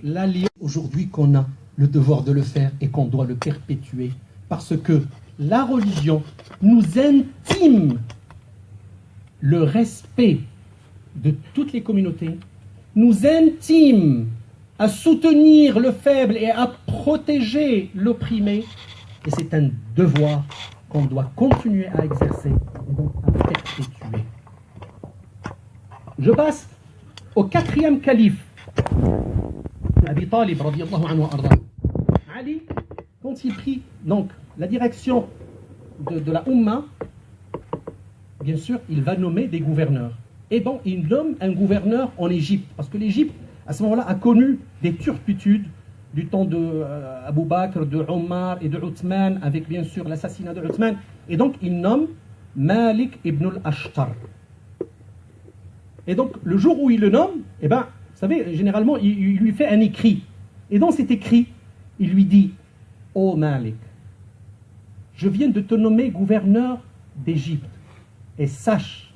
l'alliance aujourd'hui qu'on a le devoir de le faire et qu'on doit le perpétuer. Parce que la religion nous intime le respect de toutes les communautés, nous intime à soutenir le faible et à protéger l'opprimé. Et c'est un devoir qu'on doit continuer à exercer et donc à perpétuer. Je passe au quatrième calife, Abi Talib, radiyallahu anhu wa arda. Ali, quand il prit donc la direction de la Ummah, bien sûr, il va nommer des gouverneurs. Et bon, il nomme un gouverneur en Égypte, parce que l'Égypte, à ce moment-là, a connu des turpitudes du temps de Abu Bakr, de Omar et de Uthman, avec bien sûr l'assassinat de Uthman. Et donc, il nomme Malik ibn al-Ashtar. Et donc, le jour où il le nomme, eh ben, vous savez, généralement, il lui fait un écrit. Et dans cet écrit, il lui dit « Ô Malik, je viens de te nommer gouverneur d'Égypte. Et sache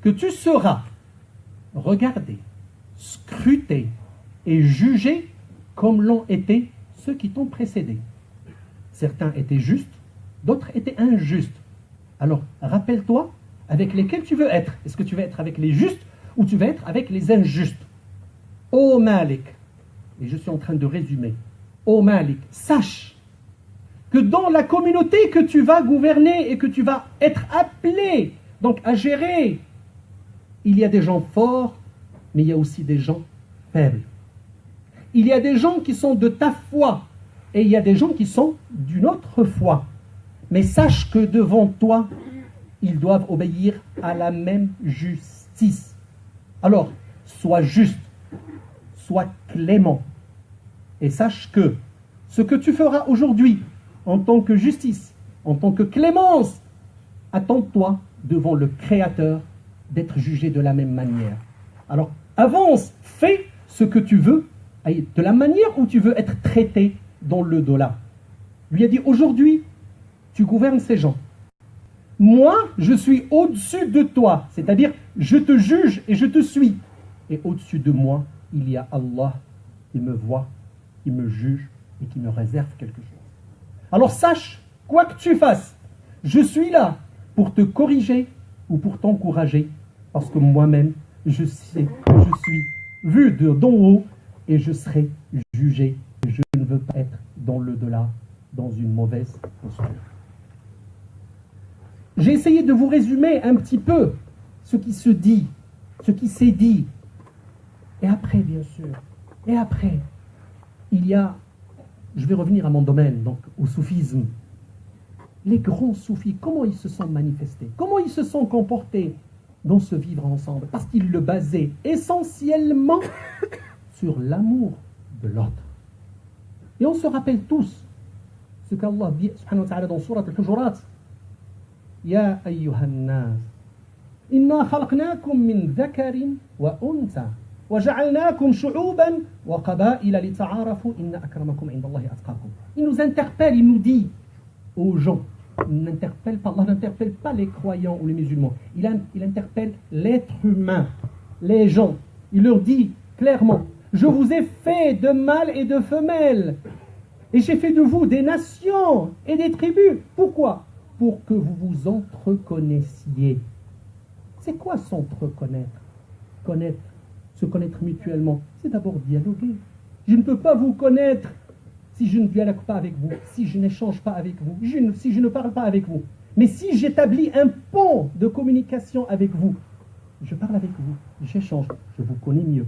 que tu seras regardé, scruté et jugé comme l'ont été ceux qui t'ont précédé. Certains étaient justes, d'autres étaient injustes. Alors, rappelle-toi avec lesquels tu veux être. Est-ce que tu veux être avec les justes ou tu veux être avec les injustes? Ô Malik, et je suis en train de résumer, ô Malik, sache que dans la communauté que tu vas gouverner et que tu vas être appelé donc à gérer, il y a des gens forts, mais il y a aussi des gens faibles. Il y a des gens qui sont de ta foi et il y a des gens qui sont d'une autre foi. Mais sache que devant toi, ils doivent obéir à la même justice. Alors, sois juste, sois clément et sache que ce que tu feras aujourd'hui en tant que justice, en tant que clémence, attends-toi devant le Créateur d'être jugé de la même manière. Alors, avance, fais ce que tu veux, de la manière où tu veux être traité dans le dollar. Lui a dit, aujourd'hui, tu gouvernes ces gens. Moi, je suis au-dessus de toi, c'est-à-dire, je te juge et je te suis. Et au-dessus de moi, il y a Allah qui me voit, qui me juge et qui me réserve quelque chose. Alors sache, quoi que tu fasses, je suis là pour te corriger ou pour t'encourager, parce que moi-même, je sais que je suis vu d'en haut et je serai jugé. Je ne veux pas être dans le delà, dans une mauvaise posture. J'ai essayé de vous résumer un petit peu ce qui se dit, ce qui s'est dit. Et après, bien sûr, il y a, je vais revenir à mon domaine, donc au soufisme. Les grands soufis, comment ils se sont manifestés? Comment ils se sont comportés dans ce vivre ensemble? Parce qu'ils le basaient essentiellement sur l'amour de l'autre. Et on se rappelle tous ce qu'Allah dit subhanahu wa ta'ala dans Surat al-Hujurat. Ya ayyuhan nas, inna khalaqnakum min dhakarin wa untha wa ja'alnakum shu'uban wa qaba'ila lita'arafu inna akramakum 'inda Allahi atqakum. Il nous interpelle, il nous dit aux gens, il n'interpelle pas, Allah n'interpelle pas les croyants ou les musulmans, il interpelle l'être humain, les gens. Il leur dit clairement, je vous ai fait de mâles et de femelles, et j'ai fait de vous des nations et des tribus. Pourquoi? Pour que vous vous entreconnaissiez. C'est quoi s'entreconnaître? Se connaître mutuellement, c'est d'abord dialoguer. Je ne peux pas vous connaître si je ne dialogue pas avec vous, si je n'échange pas avec vous, si je ne parle pas avec vous. Mais si j'établis un pont de communication avec vous, je parle avec vous, j'échange, je vous connais mieux.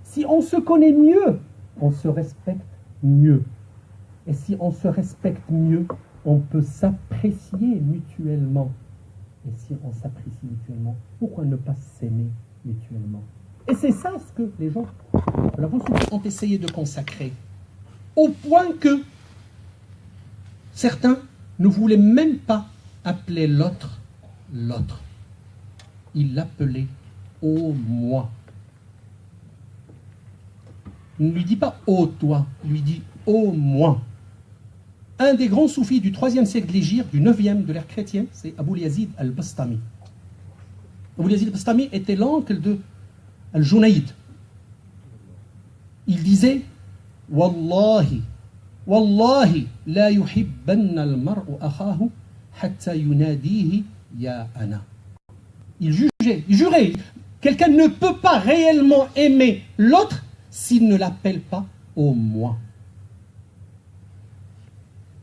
Si on se connaît mieux, on se respecte mieux. Et si on se respecte mieux, on peut s'apprécier mutuellement. Et si on s'apprécie mutuellement, pourquoi ne pas s'aimer mutuellement? Et c'est ça ce que les gens ont essayé de consacrer. Au point que certains ne voulaient même pas appeler l'autre l'autre. Ils l'appelaient ô moi. Il ne lui dit pas ô toi, il lui dit ô moi. Un des grands soufis du 3e siècle de l'Hégire, du 9e de l'ère chrétienne, c'est Abul Yazid al-Bastami. Abul Yazid al-Bastami était l'oncle de Al-Junayd. il disait Wallahi, Wallahi, la yuhibbanna al-mar'u akhahu hatta yunadihi ya ana. Il jurait. Quelqu'un ne peut pas réellement aimer l'autre s'il ne l'appelle pas au moi.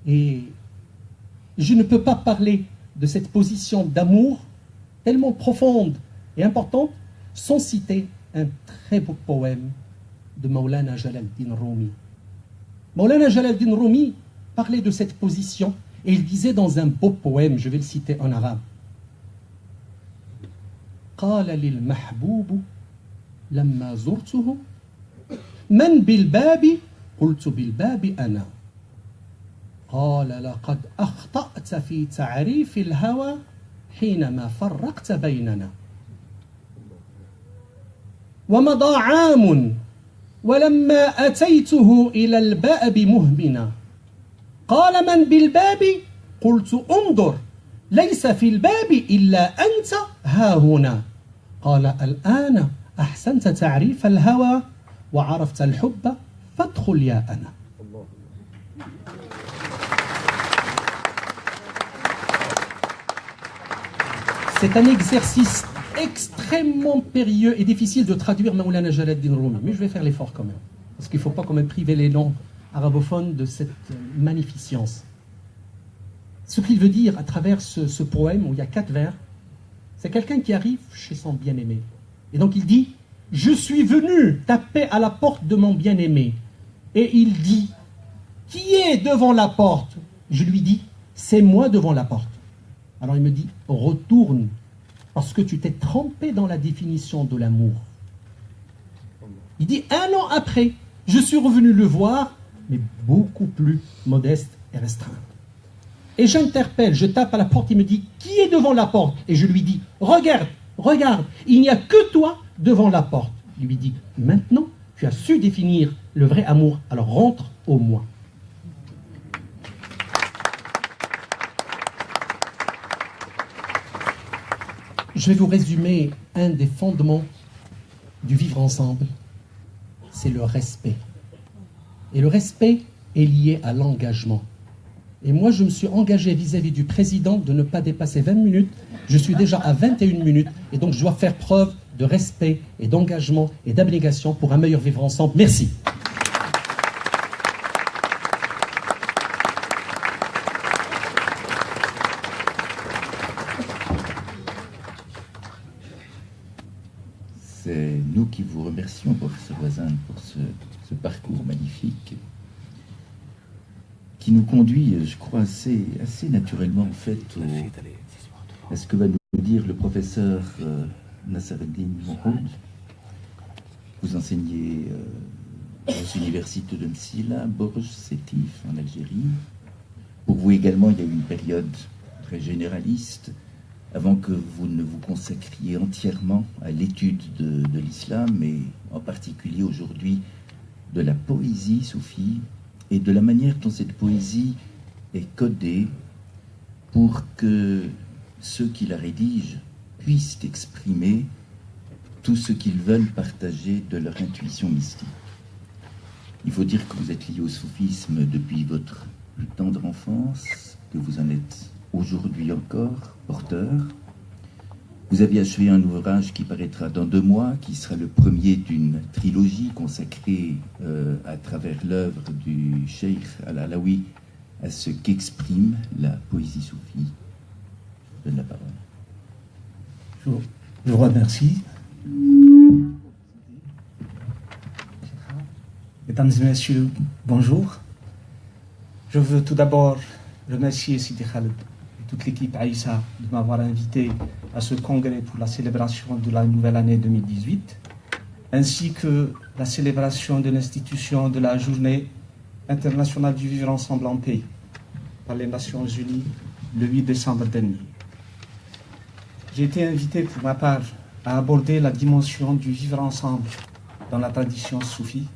Et je ne peux pas parler de cette position d'amour tellement profonde et importante sans citer un très beau poème de Maulana Jalal-Din Rumi. Maulana Jalal-Din Rumi parlait de cette position et il disait dans un beau poème, je vais le citer en arabe, قال للمحبوب لما زرته من بالباب قلت بالباب أنا قال لقد أخطأت في تعريف الهوى حينما فرقت بيننا ومضى عام ولما أتيته إلى الباب مهمنا قال من بالباب قلت انظر ليس في الباب إلا أنت ها هنا قال الآن أحسنت تعريف الهوى وعرفت الحب فادخل يا أنا. C'est un exercice extrêmement périlleux et difficile de traduire Maulana Jalal-Din Rumi, mais je vais faire l'effort quand même, parce qu'il ne faut pas quand même priver les langues arabophones de cette magnificence. Ce qu'il veut dire à travers ce poème où il y a 4 vers, c'est quelqu'un qui arrive chez son bien-aimé. Et donc il dit, je suis venu taper à la porte de mon bien-aimé. Et il dit, qui est devant la porte? Je lui dis, c'est moi devant la porte. Alors il me dit, retourne, parce que tu t'es trompé dans la définition de l'amour. Il dit, 1 an après, je suis revenu le voir, mais beaucoup plus modeste et restreint. Et j'interpelle, je tape à la porte, il me dit, qui est devant la porte? Et je lui dis, regarde, regarde, il n'y a que toi devant la porte. Il lui dit, maintenant, tu as su définir le vrai amour, alors rentre au moi. Je vais vous résumer un des fondements du vivre ensemble, c'est le respect. Et le respect est lié à l'engagement. Et moi, je me suis engagé vis-à-vis du président de ne pas dépasser 20 minutes. Je suis déjà à 21 minutes. Et donc, je dois faire preuve de respect et d'engagement et d'abnégation pour un meilleur vivre ensemble. Merci. C'est nous qui vous remercions, professeur Voisin, pour ce parcours magnifique qui nous conduit, je crois, assez naturellement en fait à ce que va nous dire le professeur Nassareddine Mohhoud. Vous enseignez aux universités de Msila, Borj, Sétif en Algérie. Pour vous également, il y a eu une période très généraliste avant que vous ne vous consacriez entièrement à l'étude de l'islam, et en particulier aujourd'hui de la poésie soufie et de la manière dont cette poésie est codée pour que ceux qui la rédigent puissent exprimer tout ce qu'ils veulent partager de leur intuition mystique. Il faut dire que vous êtes lié au soufisme depuis votre plus tendre enfance, que vous en êtes aujourd'hui encore porteur. Vous avez achevé un ouvrage qui paraîtra dans 2 mois, qui sera le premier d'une trilogie consacrée à travers l'œuvre du Cheikh Al-Alaoui à ce qu'exprime la poésie soufie. Je donne la parole. Je vous remercie. Mesdames et messieurs, bonjour. Je veux tout d'abord remercier Sidi Khaled et toute l'équipe Aïssa de m'avoir invité à ce congrès pour la célébration de la nouvelle année 2018, ainsi que la célébration de l'institution de la journée internationale du vivre ensemble en paix par les Nations Unies le 8 décembre dernier. J'ai été invité pour ma part à aborder la dimension du vivre ensemble dans la tradition soufie.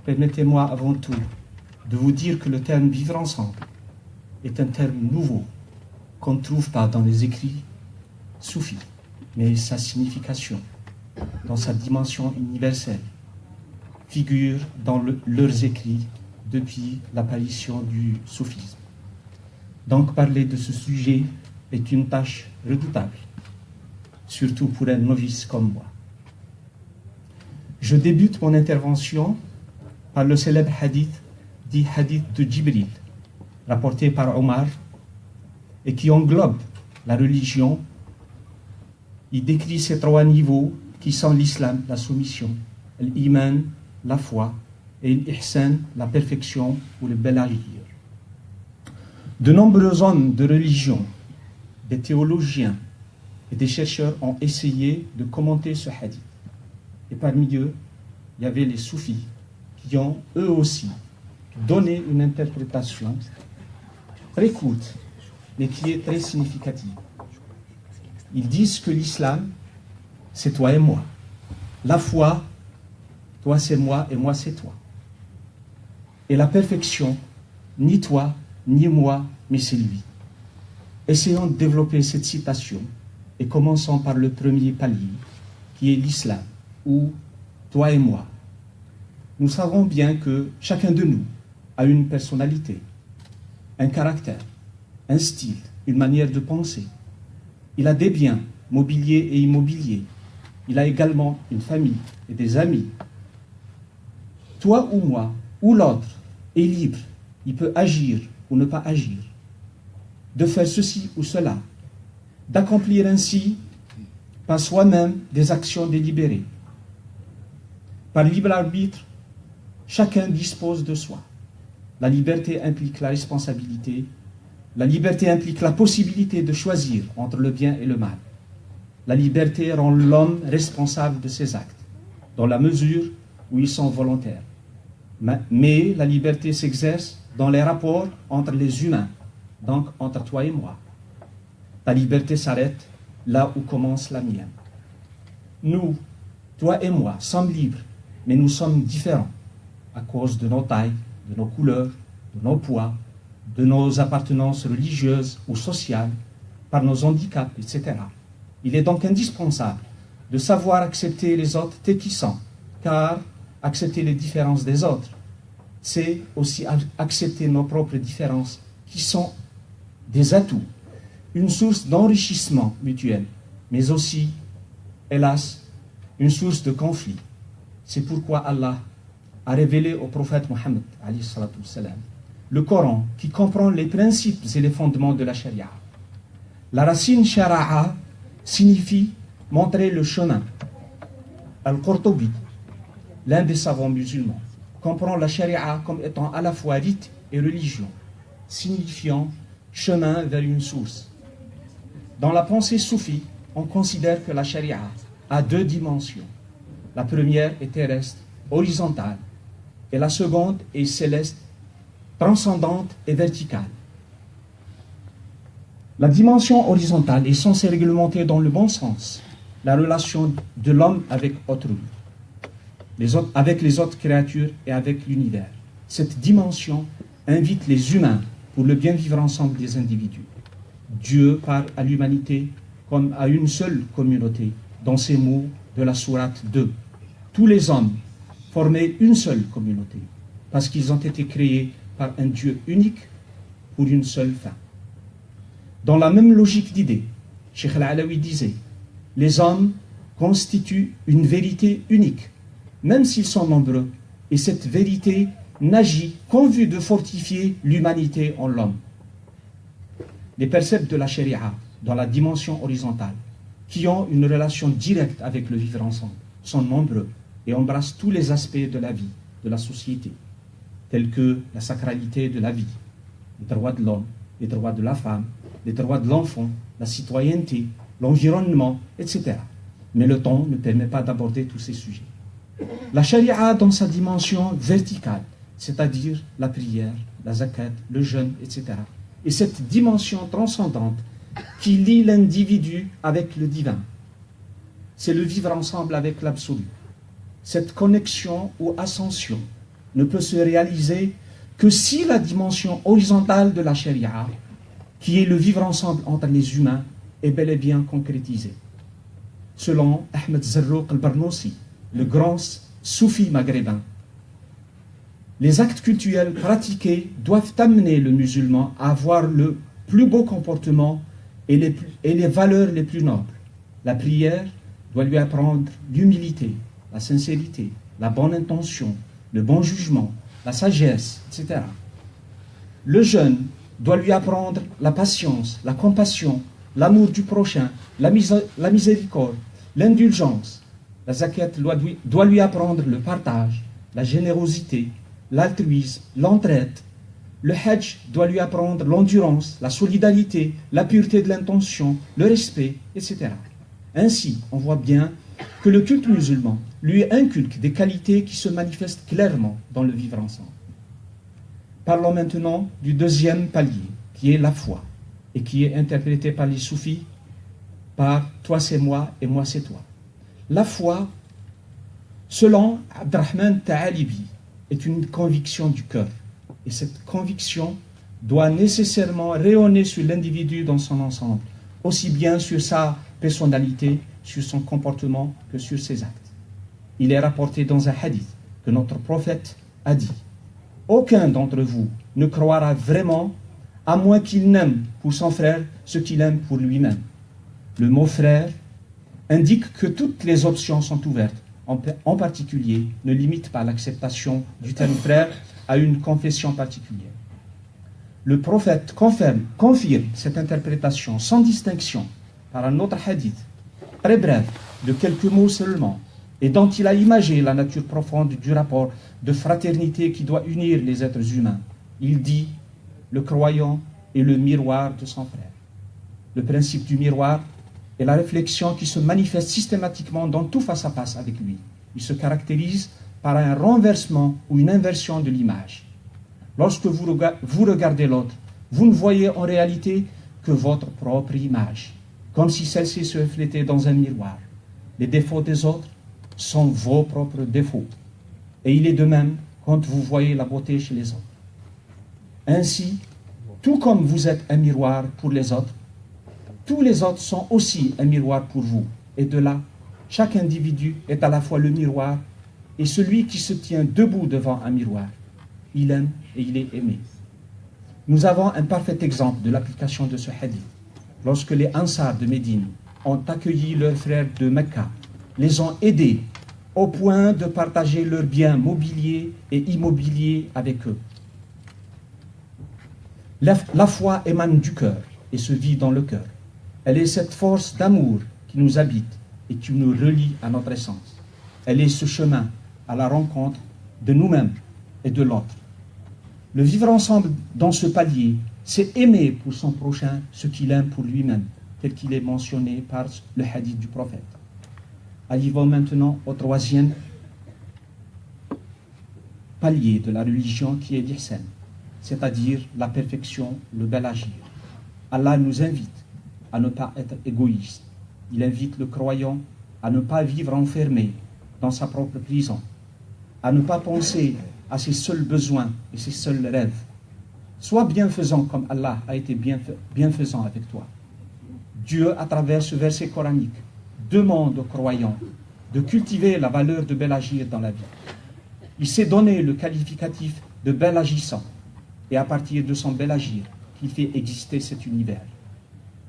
Permettez-moi avant tout de vous dire que le terme vivre ensemble est un terme nouveau qu'on ne trouve pas dans les écrits soufis, mais sa signification, dans sa dimension universelle, figurent dans leurs écrits depuis l'apparition du soufisme. Donc parler de ce sujet est une tâche redoutable, surtout pour un novice comme moi. Je débute mon intervention par le célèbre hadith, dit hadith de Jibril, rapporté par Omar, et qui englobe la religion. Il décrit ces trois niveaux qui sont l'islam, la soumission, l'iman, la foi, et l'ihsan, la perfection ou le bel agir. De nombreux hommes de religion, des théologiens et des chercheurs ont essayé de commenter ce hadith. Et parmi eux, il y avait les soufis qui ont eux aussi donné une interprétation très courte, mais qui est très significative. Ils disent que l'islam, c'est toi et moi. La foi, toi c'est moi et moi c'est toi. Et la perfection, ni toi, ni moi, mais c'est lui. Essayons de développer cette citation et commençons par le premier palier, qui est l'islam, ou toi et moi. Nous savons bien que chacun de nous a une personnalité, un caractère, un style, une manière de penser. Il a des biens, mobiliers et immobiliers. Il a également une famille et des amis. Toi ou moi, ou l'autre, est libre. Il peut agir ou ne pas agir, de faire ceci ou cela, d'accomplir ainsi par soi-même des actions délibérées. Par libre arbitre, chacun dispose de soi. La liberté implique la responsabilité. La liberté implique la possibilité de choisir entre le bien et le mal. La liberté rend l'homme responsable de ses actes, dans la mesure où ils sont volontaires. Mais la liberté s'exerce dans les rapports entre les humains, donc entre toi et moi. Ta liberté s'arrête là où commence la mienne. Nous, toi et moi, sommes libres, mais nous sommes différents à cause de nos tailles, de nos couleurs, de nos poids, de nos appartenances religieuses ou sociales, par nos handicaps, etc. Il est donc indispensable de savoir accepter les autres tels qu'ils sont, car accepter les différences des autres, c'est aussi accepter nos propres différences, qui sont des atouts, une source d'enrichissement mutuel, mais aussi, hélas, une source de conflit. C'est pourquoi Allah a révélé au prophète Mohammed, le Coran, qui comprend les principes et les fondements de la charia. La racine shara'a signifie montrer le chemin. Al-Qurtubi, l'un des savants musulmans, comprend la charia comme étant à la fois rite et religion, signifiant chemin vers une source. Dans la pensée soufie, on considère que la charia a deux dimensions. La première est terrestre, horizontale, et la seconde est céleste, transcendante et verticale. La dimension horizontale est censée réglementer dans le bon sens la relation de l'homme avec autrui, avec les autres créatures et avec l'univers. Cette dimension invite les humains pour le bien vivre ensemble des individus. Dieu parle à l'humanité comme à une seule communauté dans ces mots de la sourate 2. Tous les hommes formaient une seule communauté parce qu'ils ont été créés par un Dieu unique pour une seule fin. Dans la même logique d'idée, Cheikh Al-Alawi disait « Les hommes constituent une vérité unique, même s'ils sont nombreux, et cette vérité n'agit qu'en vue de fortifier l'humanité en l'homme. » Les préceptes de la charia, dans la dimension horizontale, qui ont une relation directe avec le vivre ensemble, sont nombreux et embrassent tous les aspects de la vie, de la société, tels que la sacralité de la vie, les droits de l'homme, les droits de la femme, les droits de l'enfant, la citoyenneté, l'environnement, etc. Mais le temps ne permet pas d'aborder tous ces sujets. La charia dans sa dimension verticale, c'est-à-dire la prière, la zakat, le jeûne, etc. Et cette dimension transcendante qui lie l'individu avec le divin, c'est le vivre ensemble avec l'absolu. Cette connexion ou ascension ne peut se réaliser que si la dimension horizontale de la charia, qui est le vivre ensemble entre les humains, est bel et bien concrétisée. Selon Ahmed Zarruq al-Barnoussi, le grand soufi maghrébin, Les actes cultuels pratiqués doivent amener le musulman à avoir le plus beau comportement et les valeurs les plus nobles. La prière doit lui apprendre l'humilité, la sincérité, la bonne intention, le bon jugement, la sagesse, etc. Le jeûne doit lui apprendre la patience, la compassion, l'amour du prochain, la miséricorde, l'indulgence. La zakat doit lui apprendre le partage, la générosité, l'altruisme, l'entraide. Le hajj doit lui apprendre l'endurance, la solidarité, la pureté de l'intention, le respect, etc. Ainsi, on voit bien que le culte musulman lui inculque des qualités qui se manifestent clairement dans le vivre ensemble. Parlons maintenant du deuxième palier, qui est la foi, et qui est interprété par les soufis par « toi c'est moi et moi c'est toi ». La foi, selon Abdurrahman Ta'alibi, est une conviction du cœur. Et cette conviction doit nécessairement rayonner sur l'individu dans son ensemble, aussi bien sur sa personnalité, sur son comportement que sur ses actes. Il est rapporté dans un hadith que notre prophète a dit « Aucun d'entre vous ne croira vraiment à moins qu'il n'aime pour son frère ce qu'il aime pour lui-même. » Le mot « frère » indique que toutes les options sont ouvertes. En particulier, ne limite pas l'acceptation du terme frère à une confession particulière. Le prophète confirme cette interprétation sans distinction par un autre hadith, très bref, de quelques mots seulement, et dont il a imagé la nature profonde du rapport de fraternité qui doit unir les êtres humains. Il dit, le croyant est le miroir de son frère. Le principe du miroir est la réflexion qui se manifeste systématiquement dans tout face-à-face avec lui. Il se caractérise par un renversement ou une inversion de l'image. Lorsque vous regardez l'autre, vous ne voyez en réalité que votre propre image, comme si celle-ci se reflétait dans un miroir. Les défauts des autres sont vos propres défauts. Et il est de même quand vous voyez la beauté chez les autres. Ainsi, tout comme vous êtes un miroir pour les autres, tous les autres sont aussi un miroir pour vous. Et de là, chaque individu est à la fois le miroir et celui qui se tient debout devant un miroir. Il aime et il est aimé. Nous avons un parfait exemple de l'application de ce hadith. Lorsque les Ansar de Médine ont accueilli leurs frères de Mecca, les ont aidés au point de partager leurs biens mobiliers et immobiliers avec eux. La foi émane du cœur et se vit dans le cœur. Elle est cette force d'amour qui nous habite et qui nous relie à notre essence. Elle est ce chemin à la rencontre de nous-mêmes et de l'autre. Le vivre ensemble dans ce palier, c'est aimer pour son prochain ce qu'il aime pour lui-même, tel qu'il est mentionné par le hadith du prophète. Arrivons maintenant au troisième palier de la religion qui est l'ihsan, c'est-à-dire la perfection, le bel agir. Allah nous invite à ne pas être égoïste. Il invite le croyant à ne pas vivre enfermé dans sa propre prison, à ne pas penser à ses seuls besoins et ses seuls rêves. Sois bienfaisant comme Allah a été bienfaisant avec toi. Dieu, à travers ce verset coranique, demande aux croyants de cultiver la valeur de bel agir dans la vie. Il s'est donné le qualificatif de bel agissant, et à partir de son bel agir, qu'il fait exister cet univers.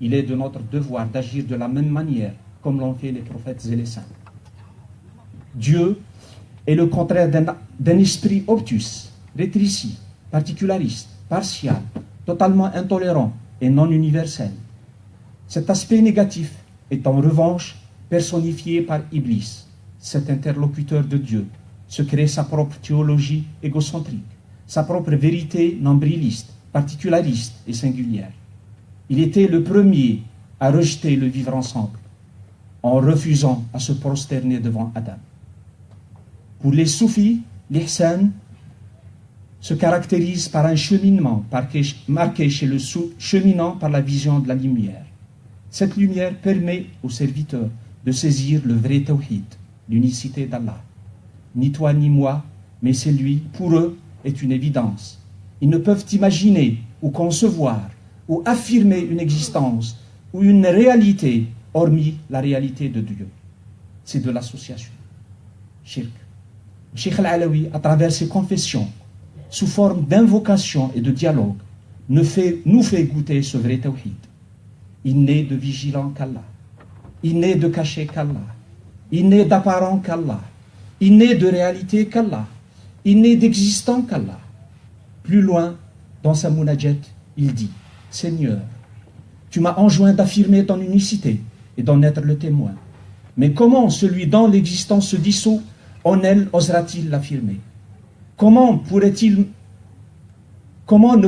Il est de notre devoir d'agir de la même manière, comme l'ont fait les prophètes et les saints. Dieu est le contraire d'un esprit obtus, rétréci, particulariste, partial, totalement intolérant et non universel. Cet aspect négatif est en revanche personnifié par Iblis, cet interlocuteur de Dieu, se crée sa propre théologie égocentrique, sa propre vérité nombriliste, particulariste et singulière. Il était le premier à rejeter le vivre ensemble, en refusant à se prosterner devant Adam. Pour les soufis, l'ihsan se caractérise par un cheminement marqué chez le cheminant par la vision de la lumière. Cette lumière permet aux serviteurs de saisir le vrai tawhid, l'unicité d'Allah. Ni toi ni moi, mais c'est lui, pour eux, est une évidence. Ils ne peuvent imaginer ou concevoir ou affirmer une existence ou une réalité hormis la réalité de Dieu. C'est de l'association. Shirk. Cheikh Al-Alawi, à travers ses confessions, sous forme d'invocation et de dialogue, nous fait goûter ce vrai tawhid. Il n'est de vigilant qu'Allah. Il n'est de caché qu'Allah. Il n'est d'apparent qu'Allah. Il n'est de réalité qu'Allah. Il n'est d'existant qu'Allah. Plus loin, dans sa munajat, il dit, Seigneur, tu m'as enjoint d'affirmer ton unicité et d'en être le témoin. Mais comment celui dont l'existence se dissout en elle osera-t-il l'affirmer? Comment ne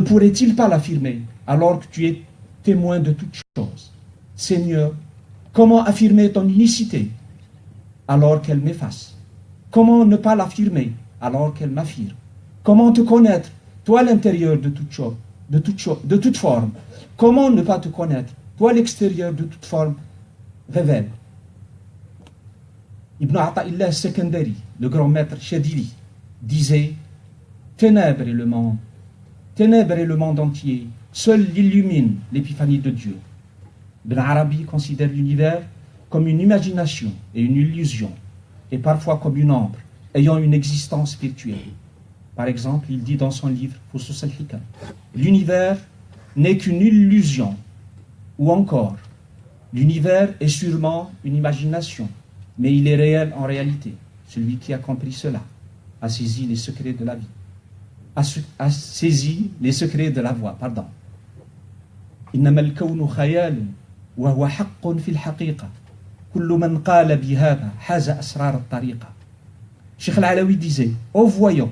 pourrait-il pas l'affirmer alors que tu es témoin de toutes choses? Seigneur, comment affirmer ton unicité alors qu'elle m'efface? Comment ne pas l'affirmer alors qu'elle m'affirme? Comment te connaître, toi l'intérieur de toute chose, de toute forme? Comment ne pas te connaître, toi l'extérieur de toute forme? Révèle. Ibn Ata'illah Sekandari, le grand maître Chadili, disait ténèbres et le monde entier, seul illumine l'épiphanie de Dieu. Ibn Arabi considère l'univers comme une imagination et une illusion, et parfois comme une ombre ayant une existence spirituelle. Par exemple, il dit dans son livre Fusus al-Hikam, l'univers n'est qu'une illusion, ou encore, l'univers est sûrement une imagination, mais il est réel en réalité. Celui qui a compris cela a saisi les secrets de la vie, a saisi les secrets de la voie, pardon. إنما الكون خيال وهو حق في الحقيقة كل من قال بهذا حاز أسرار الطريقة. Cheikh Al-Alawi disait, ô voyant,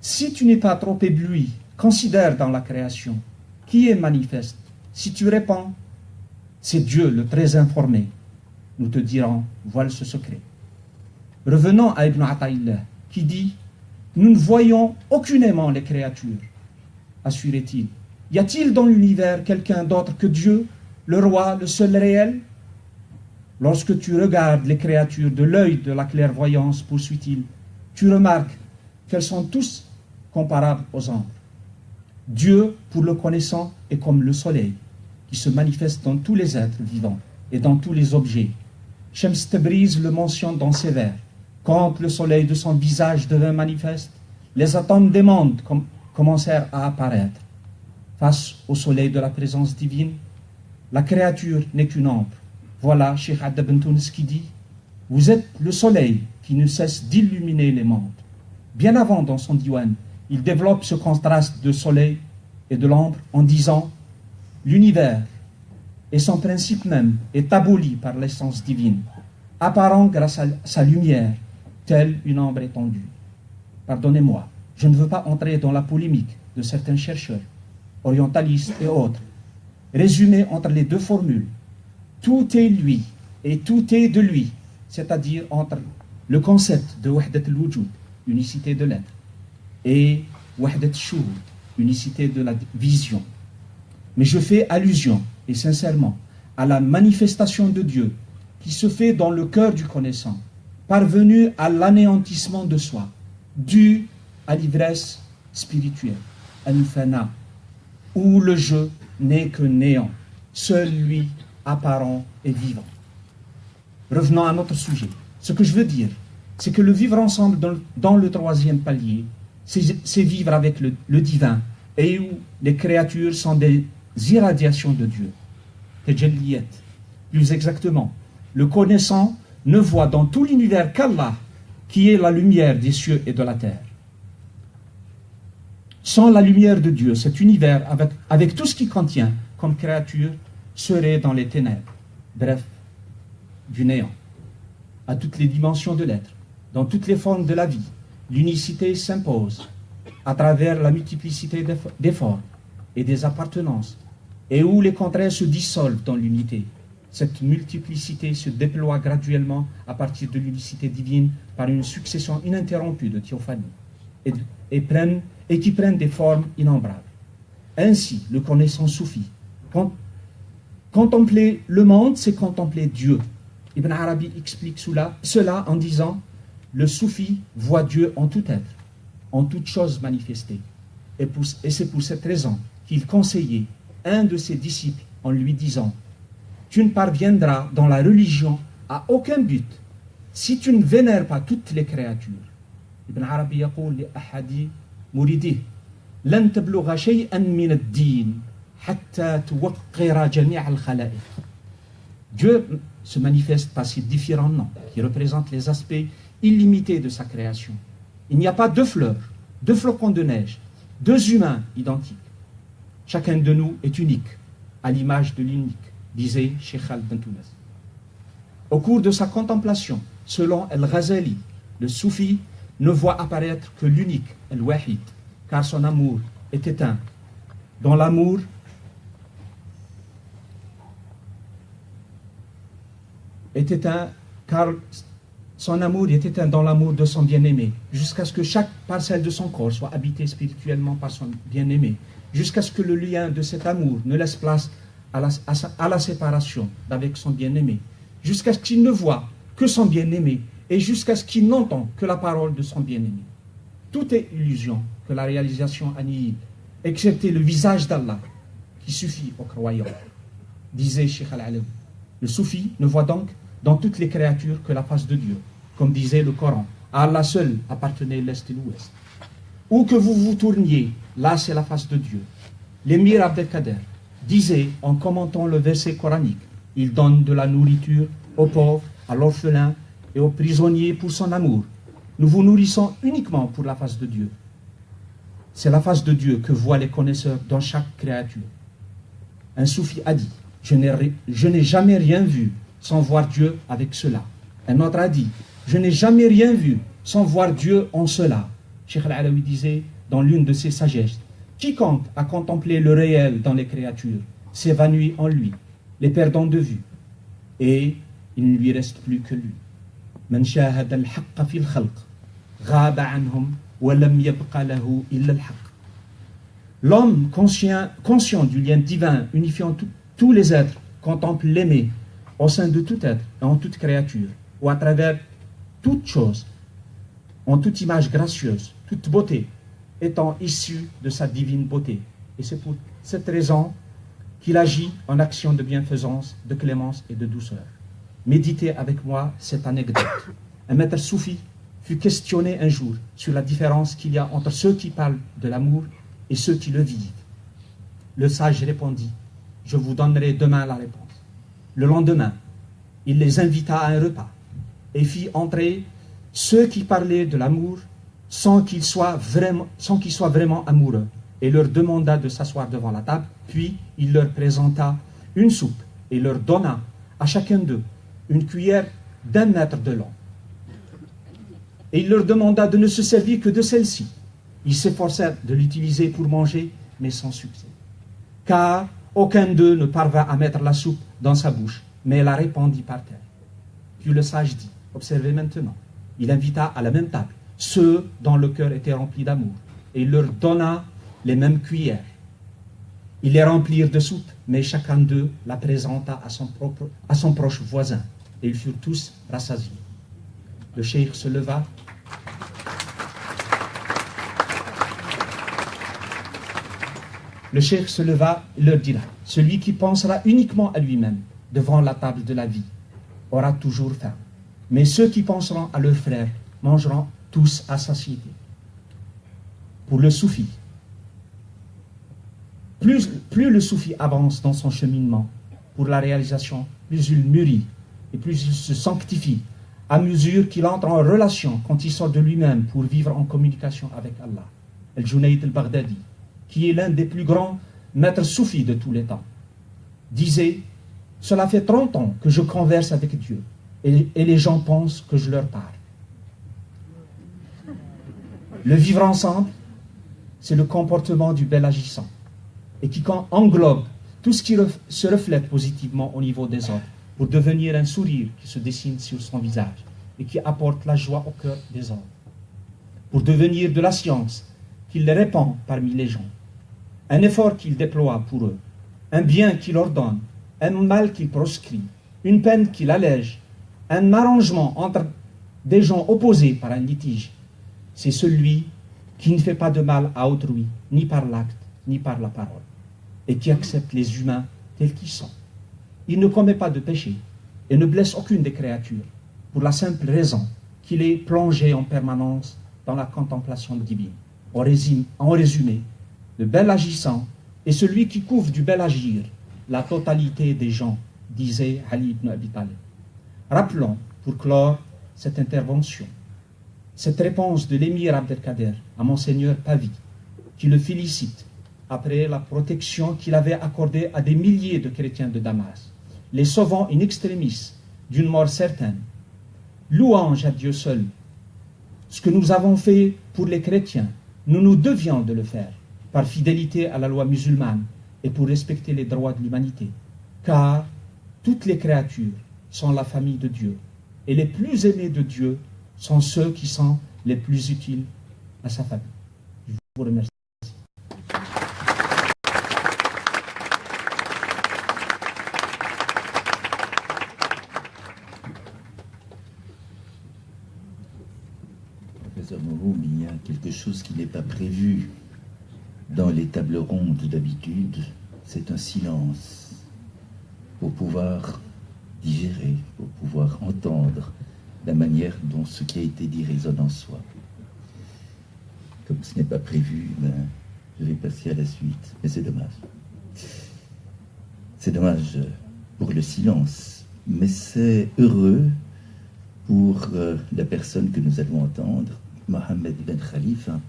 si tu n'es pas trop ébloui, considère dans la création qui est manifeste. Si tu réponds, c'est Dieu le très informé, nous te dirons, voilà ce secret. Revenons à Ibn Ata'illah, qui dit, nous ne voyons aucunement les créatures, assurait-il. Y a-t-il dans l'univers quelqu'un d'autre que Dieu, le roi, le seul réel? Lorsque tu regardes les créatures de l'œil de la clairvoyance, poursuit-il, tu remarques qu'elles sont tous comparables aux ombres. Dieu, pour le connaissant, est comme le soleil, qui se manifeste dans tous les êtres vivants et dans tous les objets. Shams Tabriz le mentionne dans ses vers. Quand le soleil de son visage devint manifeste, les atomes des mondes commencèrent à apparaître. Face au soleil de la présence divine, la créature n'est qu'une ombre. Voilà Cheikh Adda Ben Tounes qui dit, vous êtes le soleil qui ne cesse d'illuminer les mondes. Bien avant, dans son diwan, il développe ce contraste de soleil et de l'ombre en disant, l'univers et son principe même est aboli par l'essence divine, apparent grâce à sa lumière, telle une ombre étendue. Pardonnez-moi, je ne veux pas entrer dans la polémique de certains chercheurs, orientalistes et autres, résumés entre les deux formules. Tout est lui et tout est de lui, c'est-à-dire entre le concept de Wahdat al-Wujud, unicité de l'être, et Wahdat al-Shuhud, unicité de la vision. Mais je fais allusion, et sincèrement, à la manifestation de Dieu qui se fait dans le cœur du connaissant, parvenu à l'anéantissement de soi, dû à l'ivresse spirituelle, al-fana, où le jeu n'est que néant, seul lui apparent et vivant. Revenons à notre sujet. Ce que je veux dire, c'est que le vivre ensemble dans le troisième palier, c'est vivre avec le divin, et où les créatures sont des irradiations de Dieu. Tajalliyat. Plus exactement, le connaissant ne voit dans tout l'univers qu'Allah, qui est la lumière des cieux et de la terre. Sans la lumière de Dieu, cet univers, avec tout ce qu'il contient comme créature, serait dans les ténèbres, bref, du néant. À toutes les dimensions de l'être, dans toutes les formes de la vie, l'unicité s'impose à travers la multiplicité des formes et des appartenances, et où les contraires se dissolvent dans l'unité. Cette multiplicité se déploie graduellement à partir de l'unicité divine par une succession ininterrompue de théophanies et qui prennent des formes innombrables. Ainsi, le connaissant soufi. Contempler le monde, c'est contempler Dieu. Ibn Arabi explique cela en disant, le soufi voit Dieu en tout être, en toute chose manifestée. Et c'est pour cette raison qu'il conseillait un de ses disciples en lui disant, tu ne parviendras dans la religion à aucun but si tu ne vénères pas toutes les créatures. Ibn Arabi يقول لأحد مريديه لن تبلغ شيئا من الدين حتى توقر جميع الخلائق. Dieu se manifeste par ces différents noms qui représentent les aspects illimités de sa création. Il n'y a pas deux fleurs, deux flocons de neige, deux humains identiques. Chacun de nous est unique, à l'image de l'unique, disait Cheikh Al-Bentounas. Au cours de sa contemplation, selon Al-Ghazali, le soufi ne voit apparaître que l'unique, Al-Wahid, car son amour est éteint. Dans l'amour est éteint, car son amour est éteint dans l'amour de son bien-aimé, jusqu'à ce que chaque parcelle de son corps soit habitée spirituellement par son bien-aimé, jusqu'à ce que le lien de cet amour ne laisse place à la séparation d'avec son bien-aimé, jusqu'à ce qu'il ne voit que son bien-aimé, et jusqu'à ce qu'il n'entend que la parole de son bien-aimé. Tout est illusion que la réalisation annihile, excepté le visage d'Allah, qui suffit aux croyants, disait Cheikh Al-Alawi. Le soufi ne voit donc dans toutes les créatures que la face de Dieu, comme disait le Coran. À Allah seul appartenait l'Est et l'Ouest. Où que vous vous tourniez, là c'est la face de Dieu. L'émir Abdelkader disait en commentant le verset coranique, il donne de la nourriture aux pauvres, à l'orphelin et aux prisonniers pour son amour. Nous vous nourrissons uniquement pour la face de Dieu. C'est la face de Dieu que voient les connaisseurs dans chaque créature. Un soufi a dit, je n'ai jamais rien vu sans voir Dieu avec cela. Un autre a dit, je n'ai jamais rien vu sans voir Dieu en cela. Cheikh Al-Alawi disait dans l'une de ses sagesses, quiconque a contemplé le réel dans les créatures s'évanouit en lui, les perdant de vue, et il ne lui reste plus que lui. Man shahada al-haqqa fi al-khalq ghaba anhum wa lam yabqa lahu illa al-haqq. L'homme conscient du lien divin unifiant tous les êtres contemple l'aimé au sein de tout être et en toute créature, ou à travers toute chose, en toute image gracieuse, toute beauté, étant issue de sa divine beauté. Et c'est pour cette raison qu'il agit en action de bienfaisance, de clémence et de douceur. Méditez avec moi cette anecdote. Un maître soufi fut questionné un jour sur la différence qu'il y a entre ceux qui parlent de l'amour et ceux qui le vivent. Le sage répondit, je vous donnerai demain la réponse. Le lendemain, il les invita à un repas et fit entrer ceux qui parlaient de l'amour sans qu'ils soient vraiment amoureux, et leur demanda de s'asseoir devant la table, puis il leur présenta une soupe et leur donna à chacun d'eux une cuillère d'1 mètre de long. Et il leur demanda de ne se servir que de celle-ci. Ils s'efforcèrent de l'utiliser pour manger, mais sans succès. Car aucun d'eux ne parvint à mettre la soupe dans sa bouche, mais la répandit par terre. Puis le sage dit, observez maintenant, il invita à la même table ceux dont le cœur était rempli d'amour, et il leur donna les mêmes cuillères. Ils les remplirent de soupe, mais chacun d'eux la présenta à son proche voisin, et ils furent tous rassasiés. Le cheikh se leva. Le cheikh se leva et leur dira, celui qui pensera uniquement à lui-même devant la table de la vie aura toujours faim. Mais ceux qui penseront à leurs frères mangeront tous à satiété. Pour le soufi, plus le soufi avance dans son cheminement pour la réalisation, plus il mûrit et plus il se sanctifie à mesure qu'il entre en relation quand il sort de lui-même pour vivre en communication avec Allah. Al-Junayd al-Baghdadi, qui est l'un des plus grands maîtres soufis de tous les temps, disait « Cela fait 30 ans que je converse avec Dieu et les gens pensent que je leur parle. » Le vivre ensemble, c'est le comportement du bel agissant et qui englobe tout ce qui se reflète positivement au niveau des autres pour devenir un sourire qui se dessine sur son visage et qui apporte la joie au cœur des autres, pour devenir de la science qu'il répand parmi les gens, un effort qu'il déploie pour eux, un bien qu'il ordonne, un mal qu'il proscrit, une peine qu'il allège, un arrangement entre des gens opposés par un litige. C'est celui qui ne fait pas de mal à autrui, ni par l'acte, ni par la parole, et qui accepte les humains tels qu'ils sont. Il ne commet pas de péché et ne blesse aucune des créatures, pour la simple raison qu'il est plongé en permanence dans la contemplation divine. En résumé, le bel agissant est celui qui couvre du bel agir la totalité des gens, disait Ali ibn Abi Talib. Rappelons, pour clore cette intervention, cette réponse de l'émir Abdelkader à Monseigneur Pavie, qui le félicite après la protection qu'il avait accordée à des milliers de chrétiens de Damas, les sauvant in extremis d'une mort certaine. Louange à Dieu seul. Ce que nous avons fait pour les chrétiens, nous nous devions de le faire, par fidélité à la loi musulmane et pour respecter les droits de l'humanité. Car toutes les créatures sont la famille de Dieu, et les plus aimés de Dieu sont ceux qui sont les plus utiles à sa famille. Je vous remercie. Professeur Mouroum, il y a quelque chose qui n'est pas prévu dans les tables rondes d'habitude, c'est un silence pour pouvoir digérer, pour pouvoir entendre la manière dont ce qui a été dit résonne en soi. Comme ce n'est pas prévu, je vais passer à la suite, mais c'est dommage. C'est dommage pour le silence, mais c'est heureux pour la personne que nous allons entendre, Mohamed Ben Khalifa,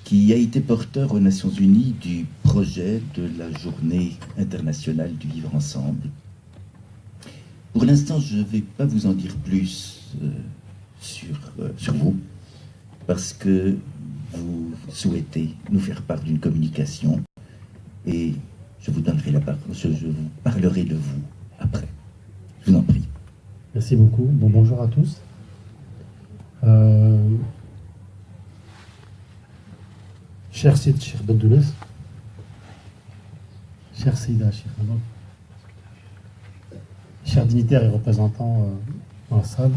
qui a été porteur aux Nations Unies du projet de la Journée internationale du vivre ensemble. Pour l'instant, je ne vais pas vous en dire plus sur vous, parce que vous souhaitez nous faire part d'une communication, et je vous donnerai la parole, je vous parlerai de vous après. Je vous en prie. Merci beaucoup. Bonjour à tous. Cher Sid, cher Bendounes, cher Sida, cher Hamad, chers dignitaires et représentants dans la salle,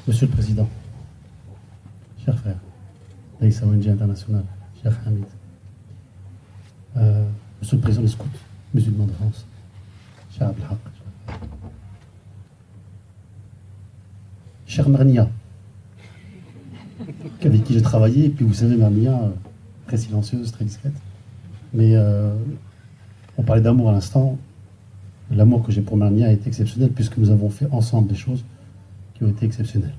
Monsieur le Président, chers frères, l'Aïssa Wenji International, cher Hamid, Monsieur le Président des Scouts musulmans de France, cher Abdelhaq, cher Marnia, avec qui j'ai travaillé, et puis vous savez, Marnia, très silencieuse, très discrète, mais on parlait d'amour à l'instant. L'amour que j'ai pour Marnia est exceptionnel, puisque nous avons fait ensemble des choses qui ont été exceptionnelles.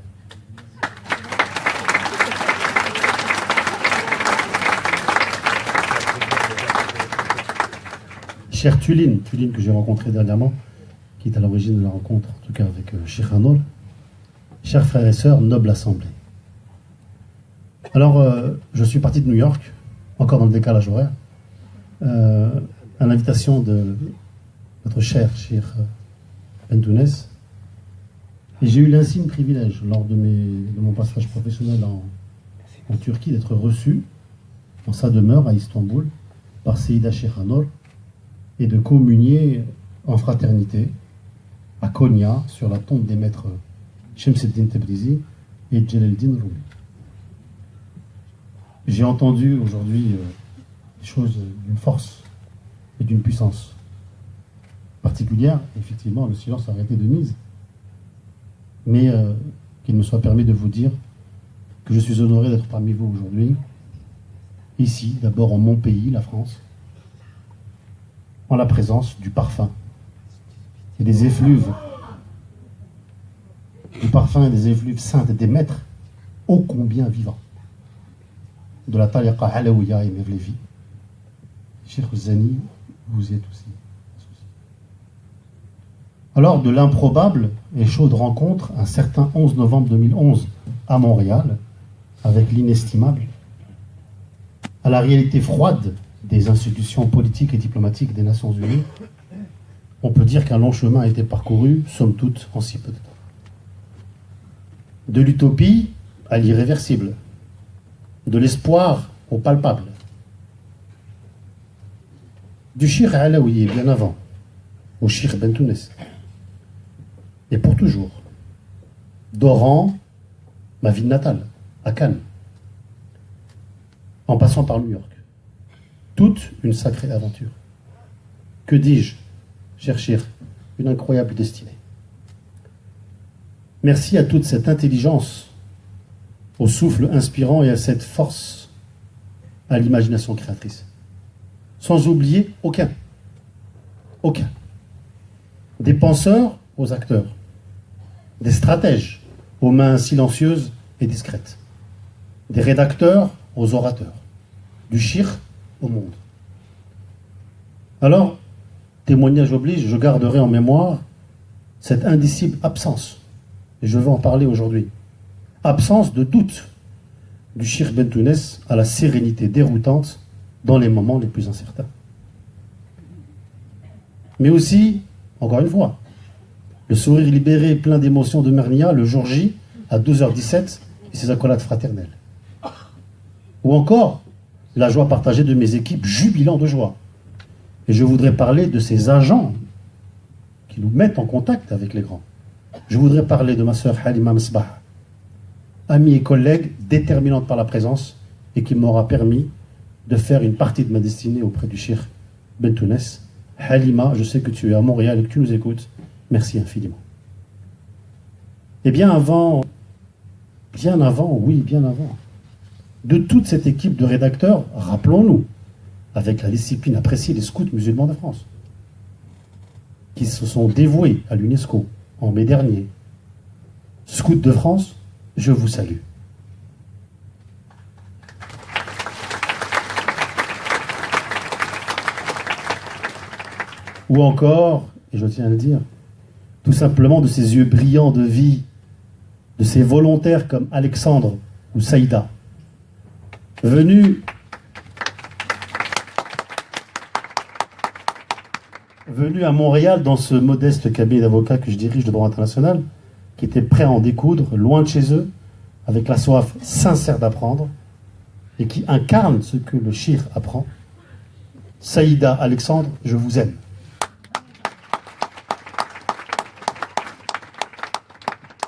Cher Tuline que j'ai rencontré dernièrement, qui est à l'origine de la rencontre, en tout cas avec Cheikh Anor, chers frères et sœurs, noble assemblée. Alors, je suis parti de New York, encore dans le décalage horaire, à l'invitation de notre cher Bendounes, et j'ai eu l'insigne privilège, lors de mon passage professionnel en Turquie, d'être reçu en sa demeure à Istanbul par Seyida Cheikh Anor, et de communier en fraternité à Konya, sur la tombe des maîtres Shemseddin Tebrizi et Jalaluddin Rumi. J'ai entendu aujourd'hui des choses d'une force et d'une puissance particulière. Effectivement, le silence aurait été de mise. Mais qu'il me soit permis de vous dire que je suis honoré d'être parmi vous aujourd'hui, ici, d'abord en mon pays, la France, en la présence du parfum et des effluves, du parfum et des effluves saintes et des maîtres ô combien vivants de la tariqa Alaouia et Mevlevi. Cheikh Zani, vous y êtes aussi. Alors, de l'improbable et chaude rencontre, un certain 11 novembre 2011 à Montréal, avec l'inestimable, à la réalité froide des institutions politiques et diplomatiques des Nations Unies, on peut dire qu'un long chemin a été parcouru, somme toute, en si peu de temps. De l'utopie à l'irréversible, de l'espoir au palpable, du Cheikh Alaoui bien avant, au Cheikh Bentounes, et pour toujours, d'Oran, ma ville natale, à Cannes, en passant par New York. Toute une sacrée aventure. Que dis-je, cher Cheikh, une incroyable destinée. Merci à toute cette intelligence au souffle inspirant et à cette force, à l'imagination créatrice. Sans oublier aucun. Aucun. Des penseurs aux acteurs. Des stratèges aux mains silencieuses et discrètes. Des rédacteurs aux orateurs. Du shirk au monde. Alors, témoignage oblige, je garderai en mémoire cette indicible absence, et je vais en parler aujourd'hui, absence de doute du Cheikh Bentounes à la sérénité déroutante dans les moments les plus incertains. Mais aussi, encore une fois, le sourire libéré et plein d'émotions de Mernia le jour J à 12h17 et ses accolades fraternelles. Ou encore, la joie partagée de mes équipes jubilant de joie. Et je voudrais parler de ces agents qui nous mettent en contact avec les grands. Je voudrais parler de ma sœur Halima Msbah, amie et collègue déterminante par la présence et qui m'aura permis de faire une partie de ma destinée auprès du Cheikh Bentounes. Halima, je sais que tu es à Montréal et que tu nous écoutes. Merci infiniment. Et bien avant, de toute cette équipe de rédacteurs, rappelons-nous, avec la discipline appréciée des scouts musulmans de France, qui se sont dévoués à l'UNESCO en mai dernier. Scouts de France, je vous salue. Ou encore, et je tiens à le dire, tout simplement de ces yeux brillants de vie, de ces volontaires comme Alexandre ou Saïda, venus à Montréal dans ce modeste cabinet d'avocats que je dirige de droit international, qui étaient prêts à en découdre, loin de chez eux, avec la soif sincère d'apprendre, et qui incarnent ce que le Cheikh apprend. Saïda, Alexandre, je vous aime.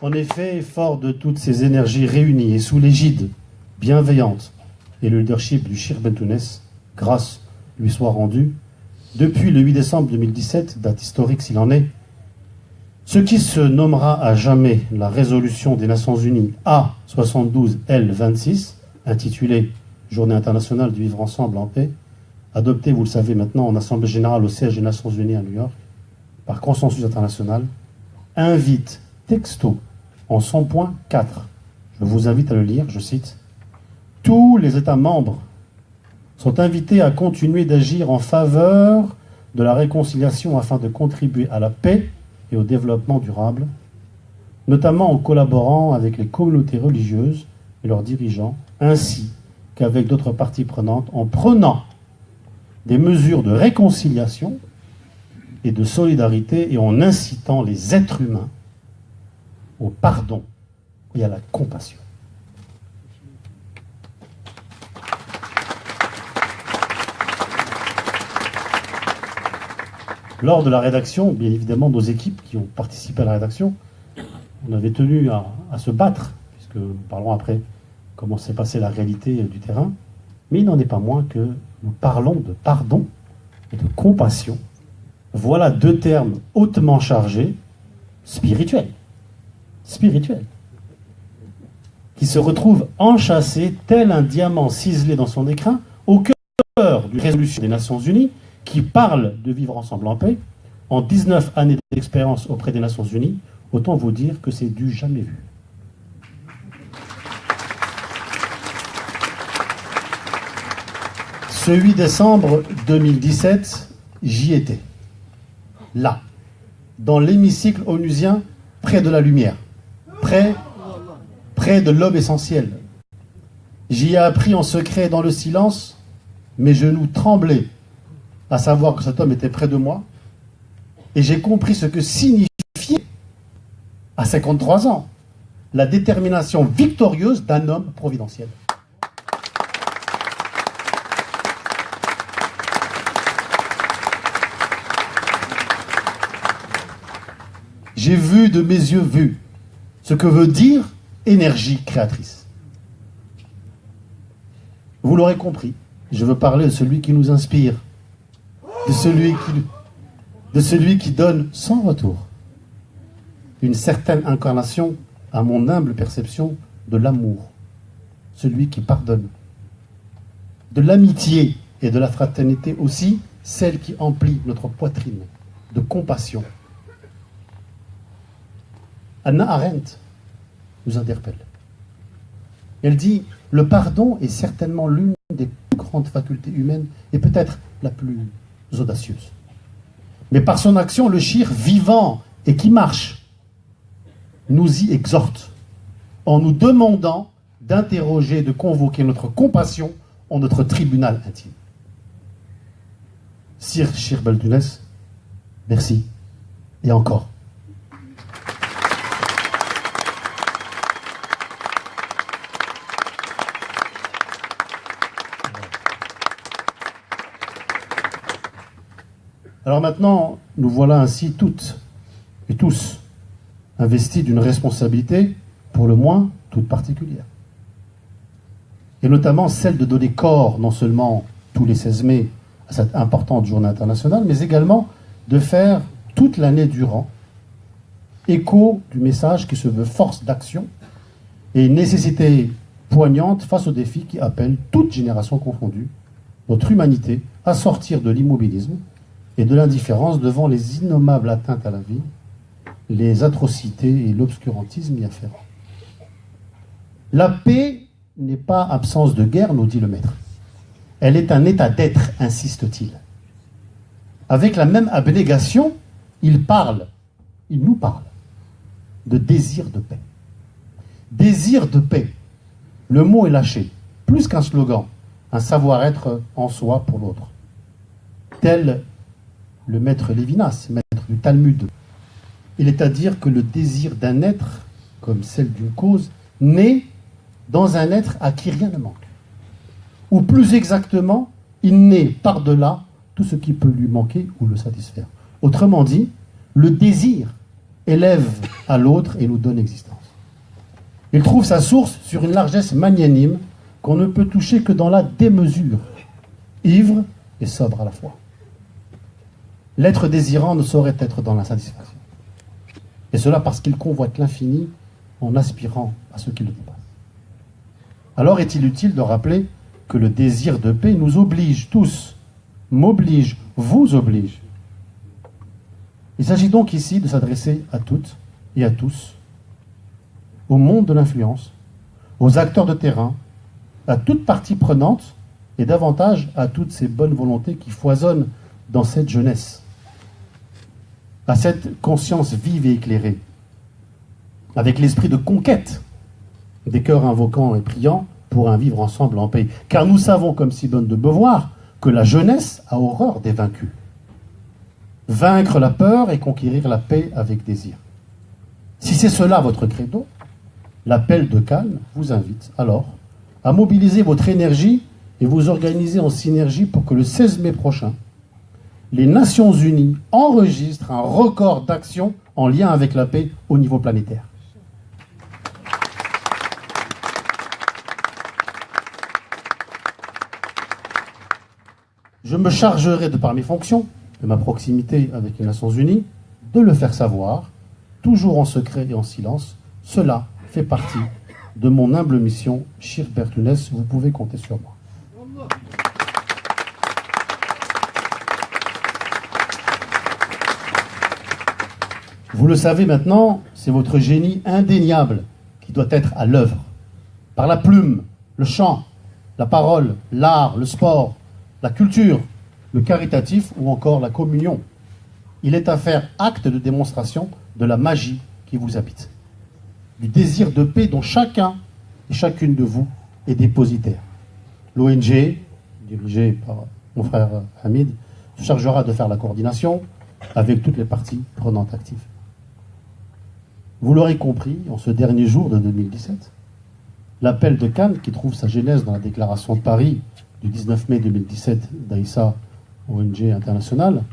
En effet, fort de toutes ces énergies réunies et sous l'égide bienveillante et le leadership du Cheikh Bentounes, grâce lui soit rendue, depuis le 8 décembre 2017, date historique s'il en est, ce qui se nommera à jamais la résolution des Nations Unies A72L26, intitulée Journée internationale du vivre ensemble en paix, adoptée, vous le savez maintenant, en Assemblée générale au siège des Nations Unies à New York, par consensus international, invite texto en son point 4. Je vous invite à le lire, je cite. Tous les États membres sont invités à continuer d'agir en faveur de la réconciliation afin de contribuer à la paix et au développement durable, notamment en collaborant avec les communautés religieuses et leurs dirigeants, ainsi qu'avec d'autres parties prenantes, en prenant des mesures de réconciliation et de solidarité et en incitant les êtres humains au pardon et à la compassion. Lors de la rédaction, bien évidemment, nos équipes qui ont participé à la rédaction, on avait tenu à se battre, puisque nous parlerons après comment s'est passée la réalité du terrain, mais il n'en est pas moins que nous parlons de pardon et de compassion. Voilà deux termes hautement chargés, spirituels, qui se retrouvent enchâssés tel un diamant ciselé dans son écrin au cœur d'une résolution des Nations Unies qui parle de vivre ensemble en paix. En 19 années d'expérience auprès des Nations Unies, autant vous dire que c'est du jamais vu. Ce 8 décembre 2017, j'y étais. Là, dans l'hémicycle onusien, près de la lumière, près de l'homme essentiel. J'y ai appris en secret dans le silence, mes genoux tremblaient à savoir que cet homme était près de moi, et j'ai compris ce que signifiait, à 53 ans, la détermination victorieuse d'un homme providentiel. J'ai vu de mes yeux vus ce que veut dire énergie créatrice. Vous l'aurez compris, je veux parler de celui qui nous inspire, de celui qui donne sans retour une certaine incarnation, à mon humble perception, de l'amour celui qui pardonne. De l'amitié et de la fraternité aussi, celle qui emplit notre poitrine de compassion. Hannah Arendt nous interpelle. Elle dit « Le pardon est certainement l'une des plus grandes facultés humaines et peut-être la plus audacieuse. Mais par son action, le shir vivant et qui marche nous y exhorte en nous demandant d'interroger, de convoquer notre compassion en notre tribunal intime. » Sir Shir Beltunes, merci et encore. Alors maintenant, nous voilà ainsi toutes et tous investis d'une responsabilité, pour le moins, toute particulière. Et notamment celle de donner corps, non seulement tous les 16 mai, à cette importante journée internationale, mais également de faire toute l'année durant écho du message qui se veut force d'action et nécessité poignante face aux défis qui appellent, toute génération confondue, notre humanité à sortir de l'immobilisme et de l'indifférence devant les innommables atteintes à la vie, les atrocités et l'obscurantisme y afférents. La paix n'est pas absence de guerre, nous dit le maître. Elle est un état d'être, insiste-t-il. Avec la même abnégation, il nous parle de désir de paix. Désir de paix. Le mot est lâché, plus qu'un slogan, un savoir-être en soi pour l'autre. Tel le maître Lévinas, maître du Talmud. Il est à dire que le désir d'un être, comme celle d'une cause, naît dans un être à qui rien ne manque. Ou plus exactement, il naît par-delà tout ce qui peut lui manquer ou le satisfaire. Autrement dit, le désir élève à l'autre et nous donne existence. Il trouve sa source sur une largesse magnanime qu'on ne peut toucher que dans la démesure, ivre et sobre à la fois. L'être désirant ne saurait être dans l'insatisfaction. Et cela parce qu'il convoite l'infini en aspirant à ce qui le dépasse. Alors est-il utile de rappeler que le désir de paix nous oblige tous, m'oblige, vous oblige. Il s'agit donc ici de s'adresser à toutes et à tous, au monde de l'influence, aux acteurs de terrain, à toute partie prenante et davantage à toutes ces bonnes volontés qui foisonnent dans cette jeunesse, à cette conscience vive et éclairée, avec l'esprit de conquête des cœurs invoquants et priants pour un vivre ensemble en paix. Car nous savons, comme Simone de Beauvoir, que la jeunesse a horreur des vaincus. Vaincre la peur et conquérir la paix avec désir. Si c'est cela votre credo, l'appel de Cannes vous invite alors à mobiliser votre énergie et vous organiser en synergie pour que le 16 mai prochain, les Nations Unies enregistrent un record d'action en lien avec la paix au niveau planétaire. Je me chargerai, de par mes fonctions, de ma proximité avec les Nations Unies, de le faire savoir, toujours en secret et en silence. Cela fait partie de mon humble mission. Shir Beltunes, vous pouvez compter sur moi. Vous le savez maintenant, c'est votre génie indéniable qui doit être à l'œuvre. Par la plume, le chant, la parole, l'art, le sport, la culture, le caritatif ou encore la communion. Il est à faire acte de démonstration de la magie qui vous habite. Du désir de paix dont chacun et chacune de vous est dépositaire. L'ONG, dirigée par mon frère Hamid, se chargera de faire la coordination avec toutes les parties prenantes actives. Vous l'aurez compris, en ce dernier jour de 2017, l'appel de Cannes, qui trouve sa genèse dans la déclaration de Paris du 19 mai 2017 d'Aïssa, ONG internationale,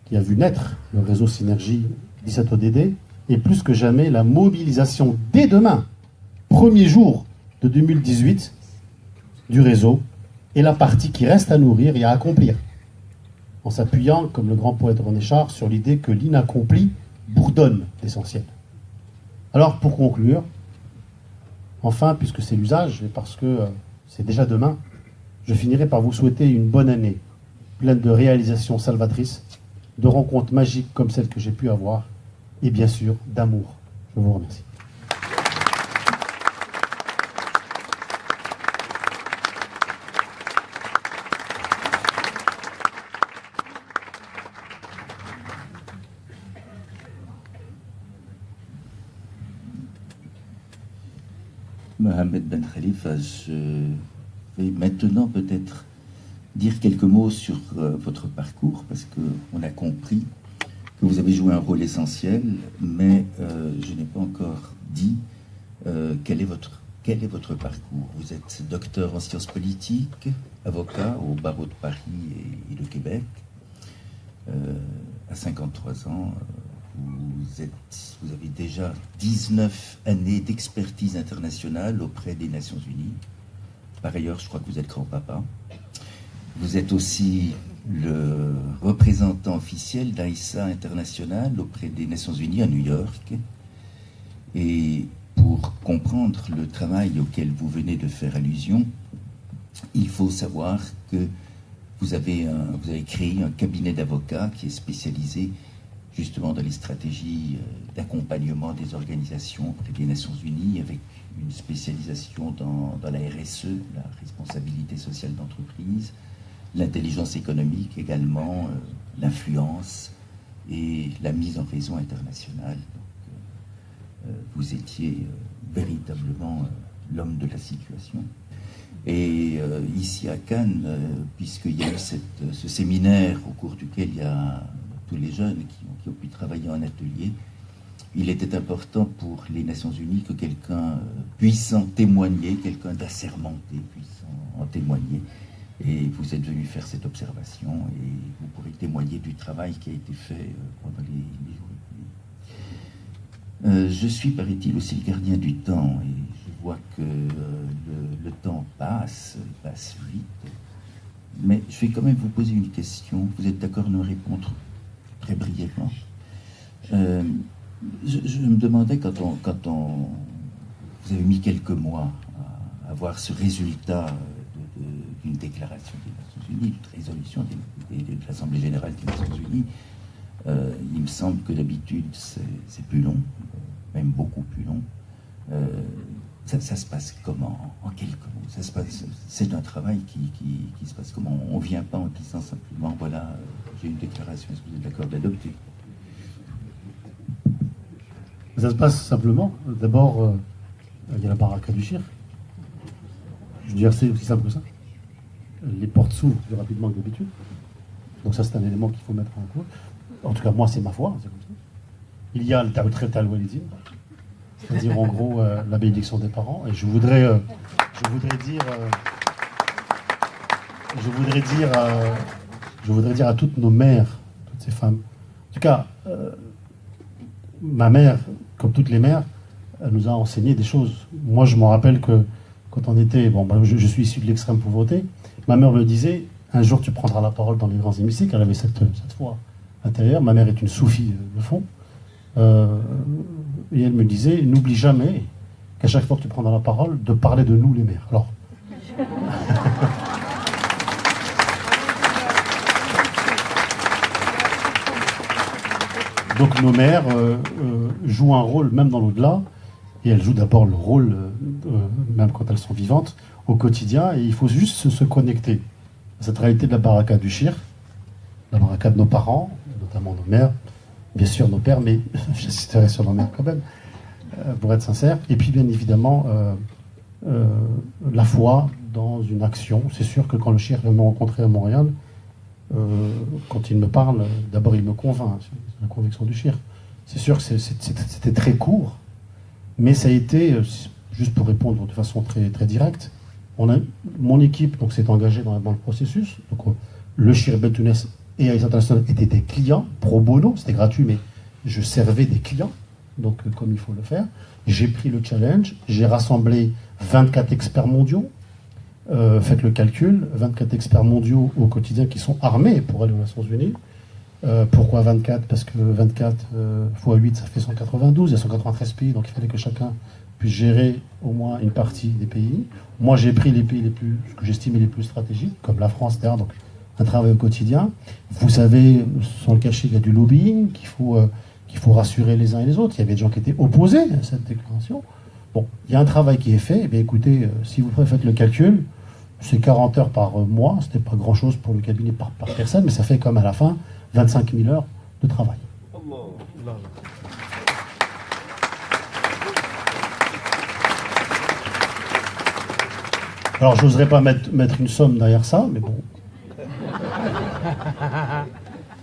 qui a vu naître le réseau Synergie 17 ODD, est plus que jamais la mobilisation dès demain, premier jour de 2018, du réseau, et la partie qui reste à nourrir et à accomplir, en s'appuyant, comme le grand poète René Char, sur l'idée que l'inaccompli bourdonne l'essentiel. Alors, pour conclure, Enfin, puisque c'est l'usage et parce que c'est déjà demain, je finirai par vous souhaiter une bonne année, pleine de réalisations salvatrices, de rencontres magiques comme celles que j'ai pu avoir, et bien sûr d'amour. Je vous remercie. Mohamed Ben Khalifa, je vais maintenant peut-être dire quelques mots sur votre parcours, parce qu'on a compris que vous avez joué un rôle essentiel, mais je n'ai pas encore dit quel est votre parcours. Vous êtes docteur en sciences politiques, avocat au barreau de Paris et de Québec. À 53 ans, vous avez déjà 19 années d'expertise internationale auprès des Nations Unies. Par ailleurs, je crois que vous êtes grand-papa. Vous êtes aussi le représentant officiel d'Aïssa International auprès des Nations Unies à New York. Et pour comprendre le travail auquel vous venez de faire allusion, il faut savoir que vous avez créé un cabinet d'avocats qui est spécialisé justement dans les stratégies d'accompagnement des organisations auprès des Nations Unies, avec une spécialisation dans la RSE, la responsabilité sociale d'entreprise, l'intelligence économique également, l'influence et la mise en raison internationale. Donc, vous étiez véritablement l'homme de la situation. Et ici à Cannes, puisqu'il y a eu ce séminaire au cours duquel il y a tous les jeunes qui ont pu travailler en atelier, il était important pour les Nations Unies que quelqu'un puisse en témoigner, quelqu'un d'assermenté puisse en témoigner. Et vous êtes venu faire cette observation et vous pourrez témoigner du travail qui a été fait pendant les jours. Je suis, paraît-il, aussi le gardien du temps et je vois que le temps passe vite. Mais je vais quand même vous poser une question. Vous êtes d'accord de me répondre très brièvement? Je me demandais, quand vous avez mis quelques mois à avoir ce résultat d'une déclaration des Nations Unies, d'une résolution de l'Assemblée Générale des Nations Unies, il me semble que d'habitude c'est plus long, même beaucoup plus long. Ça se passe comment? En quelques mots, c'est un travail qui se passe comment? On ne vient pas en disant simplement, voilà, j'ai une déclaration, est-ce que vous êtes d'accord d'adopter? Ça se passe simplement. D'abord, il y a la baraka du Shir. Je veux dire, c'est aussi simple que ça. Les portes s'ouvrent plus rapidement que d'habitude. Donc ça, c'est un élément qu'il faut mettre en compte. En tout cas, moi, c'est ma foi, c'est comme ça. Il y a le Ta'utret al-Walidin, c'est-à-dire en gros la bénédiction des parents. Et je voudrais dire à toutes nos mères, toutes ces femmes. En tout cas, ma mère, comme toutes les mères, elle nous a enseigné des choses. Moi, je me rappelle que quand on était... je suis issu de l'extrême pauvreté. Ma mère me disait, un jour tu prendras la parole dans les grands hémicycles. Elle avait cette foi intérieure. Ma mère est une soufie de fond. Et elle me disait, n'oublie jamais qu'à chaque fois que tu prendras la parole, de parler de nous les mères. Alors... Donc nos mères jouent un rôle même dans l'au-delà, et elles jouent d'abord le rôle, même quand elles sont vivantes, au quotidien, et il faut juste se connecter à cette réalité de la baraka du Shir, la baraka de nos parents, notamment nos mères, bien sûr nos pères, mais j'insisterai sur nos mères quand même, pour être sincère, et puis bien évidemment la foi dans une action. C'est sûr que quand le Shir vient me rencontrer à Montréal, quand il me parle, d'abord il me convainc, c'est la conviction du Shir. C'est sûr que c'était très court, mais ça a été, juste pour répondre de façon très, très directe, mon équipe s'est engagée dans le processus. Donc, le Shir Bentounes et Aïssa International étaient des clients pro bono, c'était gratuit, mais je servais des clients, donc comme il faut le faire. J'ai pris le challenge, j'ai rassemblé 24 experts mondiaux. Faites le calcul, 24 experts mondiaux au quotidien qui sont armés pour aller aux Nations Unies. Pourquoi 24? Parce que 24 x 8, ça fait 192, il y a 193 pays, donc il fallait que chacun puisse gérer au moins une partie des pays. Moi, j'ai pris les pays que j'estimais les plus stratégiques, comme la France, etc. Donc, un travail au quotidien. Vous savez, sans le cacher, il y a du lobbying, qu'il faut rassurer les uns et les autres. Il y avait des gens qui étaient opposés à cette déclaration. Bon, il y a un travail qui est fait. Eh bien, écoutez, si vous faites le calcul, c'est 40 heures par mois. Ce n'est pas grand-chose pour le cabinet par personne, mais ça fait comme à la fin 25 000 heures de travail. Alors, je n'oserais pas mettre une somme derrière ça, mais bon.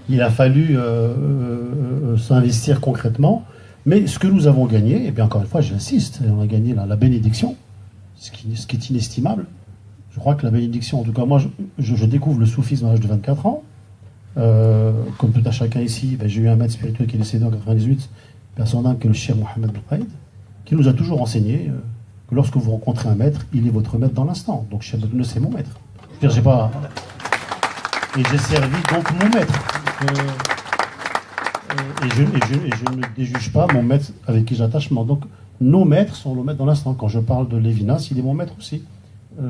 Il a fallu s'investir concrètement. Mais ce que nous avons gagné, et bien encore une fois, j'insiste, on a gagné la bénédiction, ce qui est inestimable. Je crois que la bénédiction, en tout cas, moi, je découvre le soufisme à l'âge de 24 ans. Comme tout à chacun ici, j'ai eu un maître spirituel qui est décédé en 98, personne d'âme, qui est le Cheikh Mohamed Boukaïd, qui nous a toujours enseigné que lorsque vous rencontrez un maître, il est votre maître dans l'instant. Donc Cheikh Boukaïd, c'est mon maître. Je veux dire, j'ai pas... Et j'ai servi donc mon maître. Et je ne déjuge pas mon maître avec qui j'attachement. Donc nos maîtres sont nos maîtres dans l'instant. Quand je parle de Lévinas, il est mon maître aussi.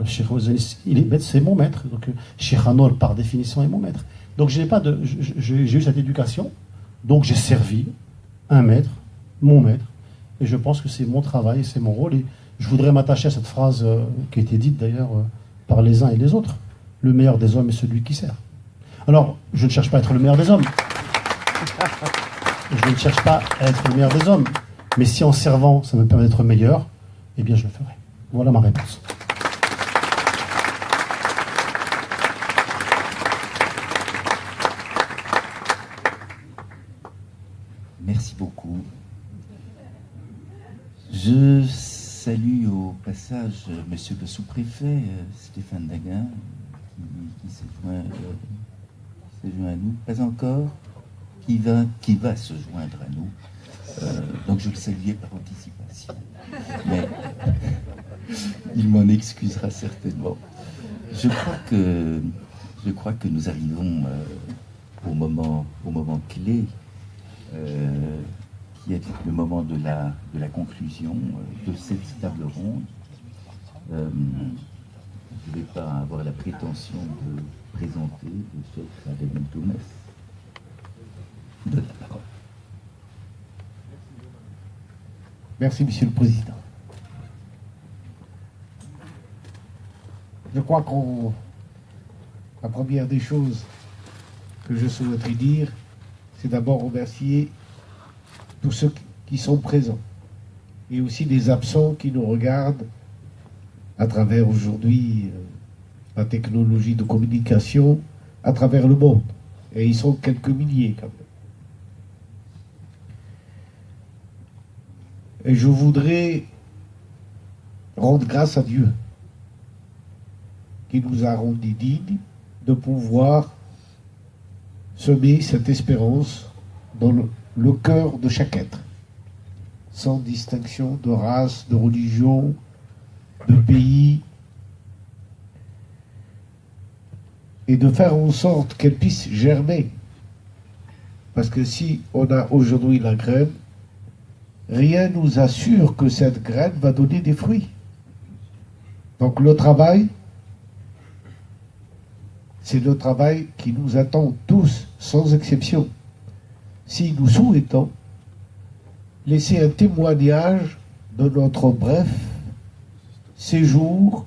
Cheikh Ouzanis, il est maître, c'est mon maître. Donc Cheikh Anor, par définition, est mon maître. Donc j'ai eu cette éducation. Donc j'ai servi un maître, mon maître. Et je pense que c'est mon travail, c'est mon rôle. Et je voudrais m'attacher à cette phrase qui a été dite d'ailleurs par les uns et les autres. Le meilleur des hommes est celui qui sert. Alors, je ne cherche pas à être le meilleur des hommes. Je ne cherche pas à être le meilleur des hommes. Mais si en servant, ça me permet d'être meilleur, eh bien je le ferai. Voilà ma réponse. Merci beaucoup. Je salue au passage monsieur le sous-préfet, Stéphane Daguin, qui s'est joint à nous. Pas encore, qui va se joindre à nous. Donc je le saluais par anticipation. Mais il m'en excusera certainement. Je crois que nous arrivons au moment clé, qui est le moment de la conclusion de cette table ronde. Je ne vais pas avoir la prétention de présenter le chef Adel Bentounès. De la parole. Merci, Monsieur le Président. Je crois que la première des choses que je souhaiterais dire, c'est d'abord remercier tous ceux qui sont présents et aussi les absents qui nous regardent à travers aujourd'hui la technologie de communication à travers le monde. Et ils sont quelques milliers quand même. Et je voudrais rendre grâce à Dieu qui nous a rendus dignes de pouvoir semer cette espérance dans le cœur de chaque être, sans distinction de race, de religion, de pays, et de faire en sorte qu'elle puisse germer. Parce que si on a aujourd'hui la graine, rien ne nous assure que cette graine va donner des fruits. Donc le travail, c'est le travail qui nous attend tous, sans exception. Si nous souhaitons laisser un témoignage de notre bref séjour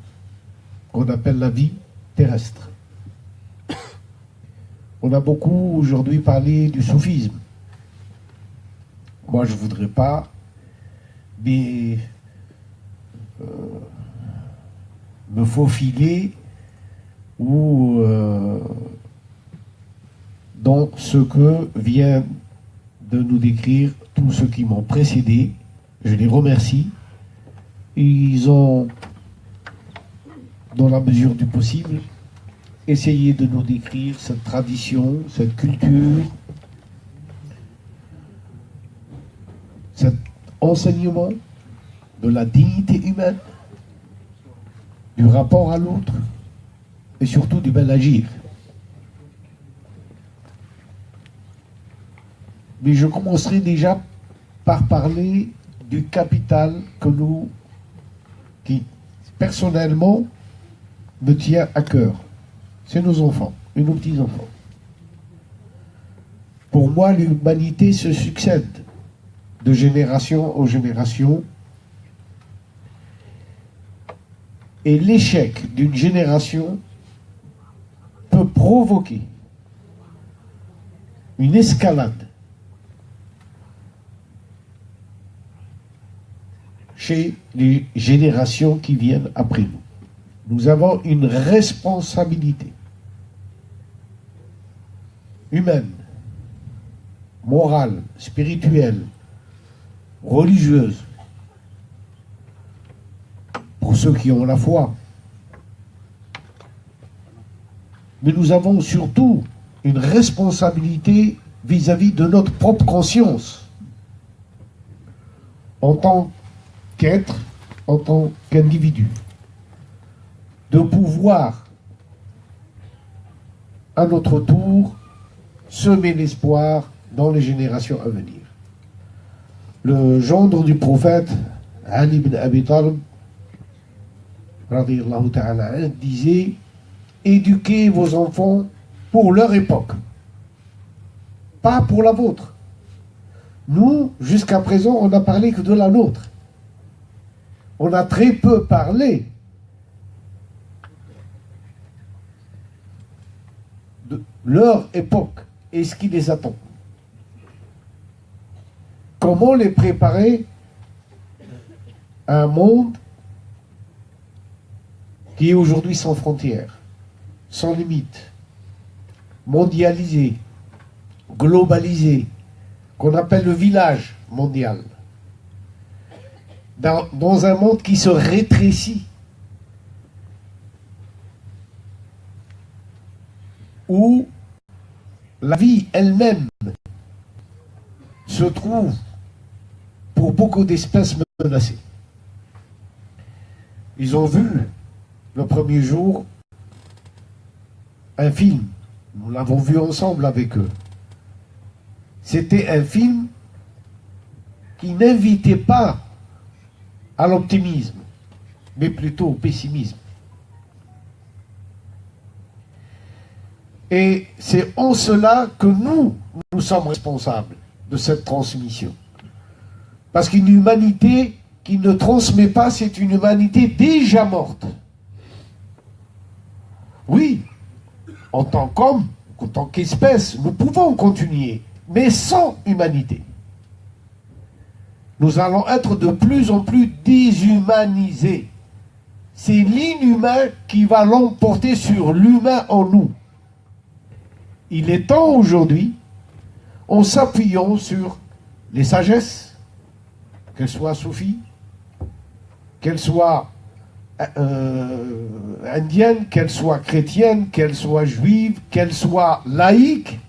qu'on appelle la vie terrestre. On a beaucoup aujourd'hui parlé du soufisme. Moi, je ne voudrais pas me faufiler ou dans ce que vient de nous décrire tous ceux qui m'ont précédé. Je les remercie. Ils ont, dans la mesure du possible, essayé de nous décrire cette tradition, cette culture, cet enseignement de la dignité humaine, du rapport à l'autre et surtout du bel agir. Mais je commencerai déjà par parler du capital qui personnellement me tient à cœur. C'est nos enfants et nos petits-enfants. Pour moi, l'humanité se succède de génération en génération. Et l'échec d'une génération peut provoquer une escalade chez les générations qui viennent après nous. Nous avons une responsabilité humaine, morale, spirituelle, religieuse, pour ceux qui ont la foi. Mais nous avons surtout une responsabilité vis-à-vis de notre propre conscience, en tant qu'être, en tant qu'individu, de pouvoir, à notre tour, semer l'espoir dans les générations à venir. Le gendre du prophète, Ali ibn Abi Talib, radiyallahu ta'ala, disait: éduquez vos enfants pour leur époque, pas pour la vôtre. Nous, jusqu'à présent, on n'a parlé que de la nôtre. On a très peu parlé de leur époque et ce qui les attend. Comment les préparer à un monde qui est aujourd'hui sans frontières, sans limites, mondialisé, globalisé, qu'on appelle le village mondial, dans un monde qui se rétrécit, où la vie elle-même se trouve pour beaucoup d'espèces menacées. Ils ont vu le premier jour un film, nous l'avons vu ensemble avec eux. C'était un film qui n'invitait pas à l'optimisme, mais plutôt au pessimisme. Et c'est en cela que nous sommes responsables de cette transmission. Parce qu'une humanité qui ne transmet pas, c'est une humanité déjà morte. Oui, en tant qu'homme, en tant qu'espèce, nous pouvons continuer, mais sans humanité. Nous allons être de plus en plus déshumanisés. C'est l'inhumain qui va l'emporter sur l'humain en nous. Il est temps aujourd'hui, en s'appuyant sur les sagesses, qu'elles soient soufis, qu'elles soient indiennes, qu'elles soient chrétiennes, qu'elles soient juives, qu'elles soient laïques,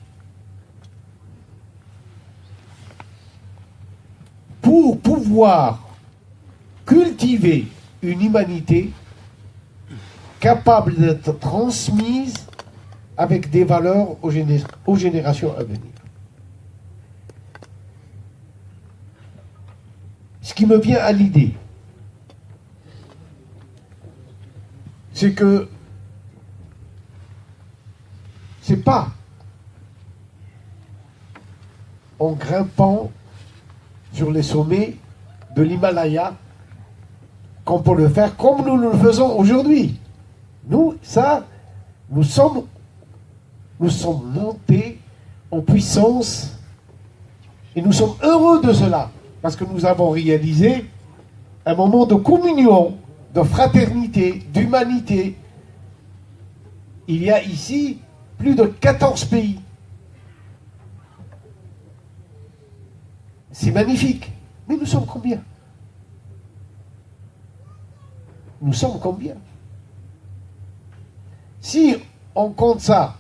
pour pouvoir cultiver une humanité capable d'être transmise avec des valeurs aux générations à venir. Ce qui me vient à l'idée, c'est que c'est pas en grimpant sur les sommets de l'Himalaya qu'on peut le faire comme nous le faisons aujourd'hui. Nous sommes montés en puissance et nous sommes heureux de cela parce que nous avons réalisé un moment de communion, de fraternité, d'humanité. Il y a ici plus de 14 pays. C'est magnifique. Mais nous sommes combien? Nous sommes combien? Si on compte ça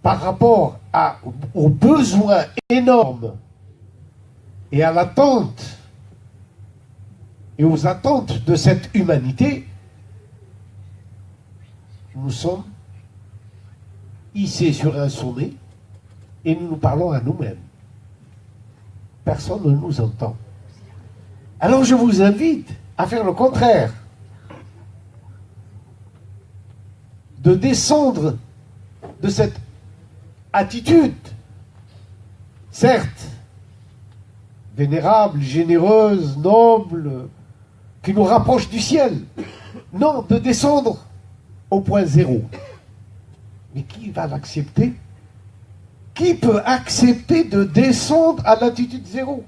par rapport aux besoins énormes et à l'attente et aux attentes de cette humanité, nous sommes hissés sur un sommet et nous nous parlons à nous-mêmes. personne ne nous entend. Alors je vous invite à faire le contraire. De descendre de cette attitude, certes, vénérable, généreuse, noble, qui nous rapproche du ciel. Non, de descendre au point zéro. Mais qui va l'accepter? Qui peut accepter de descendre à l'attitude zéro?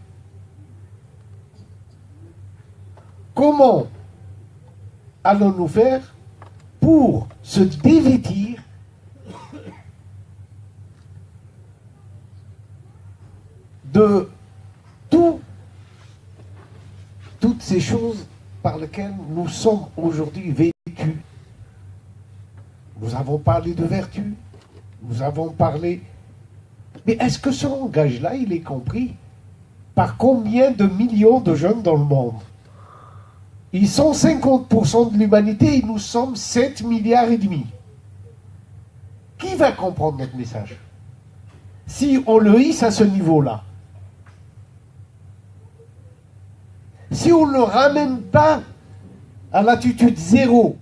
Comment allons-nous faire pour se dévêtir de toutes ces choses par lesquelles nous sommes aujourd'hui vêtus? Nous avons parlé de vertu, nous avons parlé... Mais est-ce que ce langage-là, il est compris par combien de millions de jeunes dans le monde? Ils sont 50% de l'humanité et nous sommes 7 milliards et demi. Qui va comprendre notre message si on le hisse à ce niveau-là? Si on ne le ramène pas à l'attitude zéro.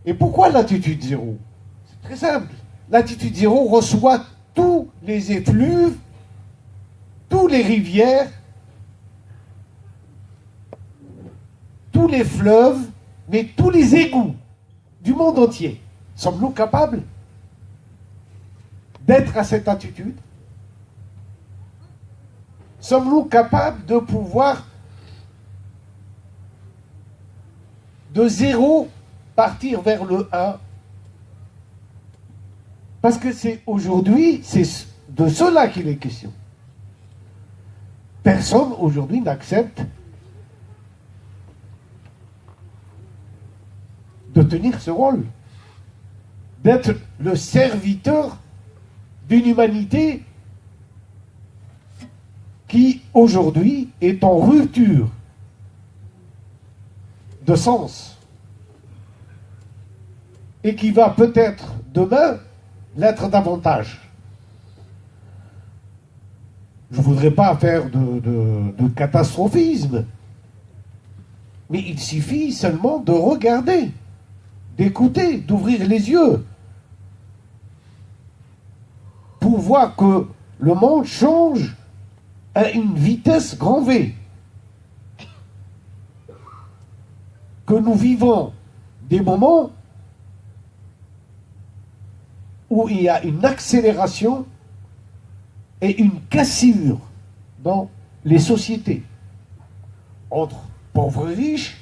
Et pourquoi l'attitude zéro? C'est très simple. L'attitude zéro reçoit tous les effluves, tous les rivières, tous les fleuves, mais tous les égouts du monde entier. Sommes-nous capables d'être à cette attitude? Sommes-nous capables de pouvoir de zéro partir vers le 1? Parce que c'est aujourd'hui, c'est de cela qu'il est question. Personne aujourd'hui n'accepte de tenir ce rôle, d'être le serviteur d'une humanité qui aujourd'hui est en rupture de sens et qui va peut-être demain l'être davantage. Je ne voudrais pas faire de catastrophisme, mais il suffit seulement de regarder, d'écouter, d'ouvrir les yeux pour voir que le monde change à une vitesse grand V. Que nous vivons des moments où il y a une accélération et une cassure dans les sociétés, entre pauvres et riches,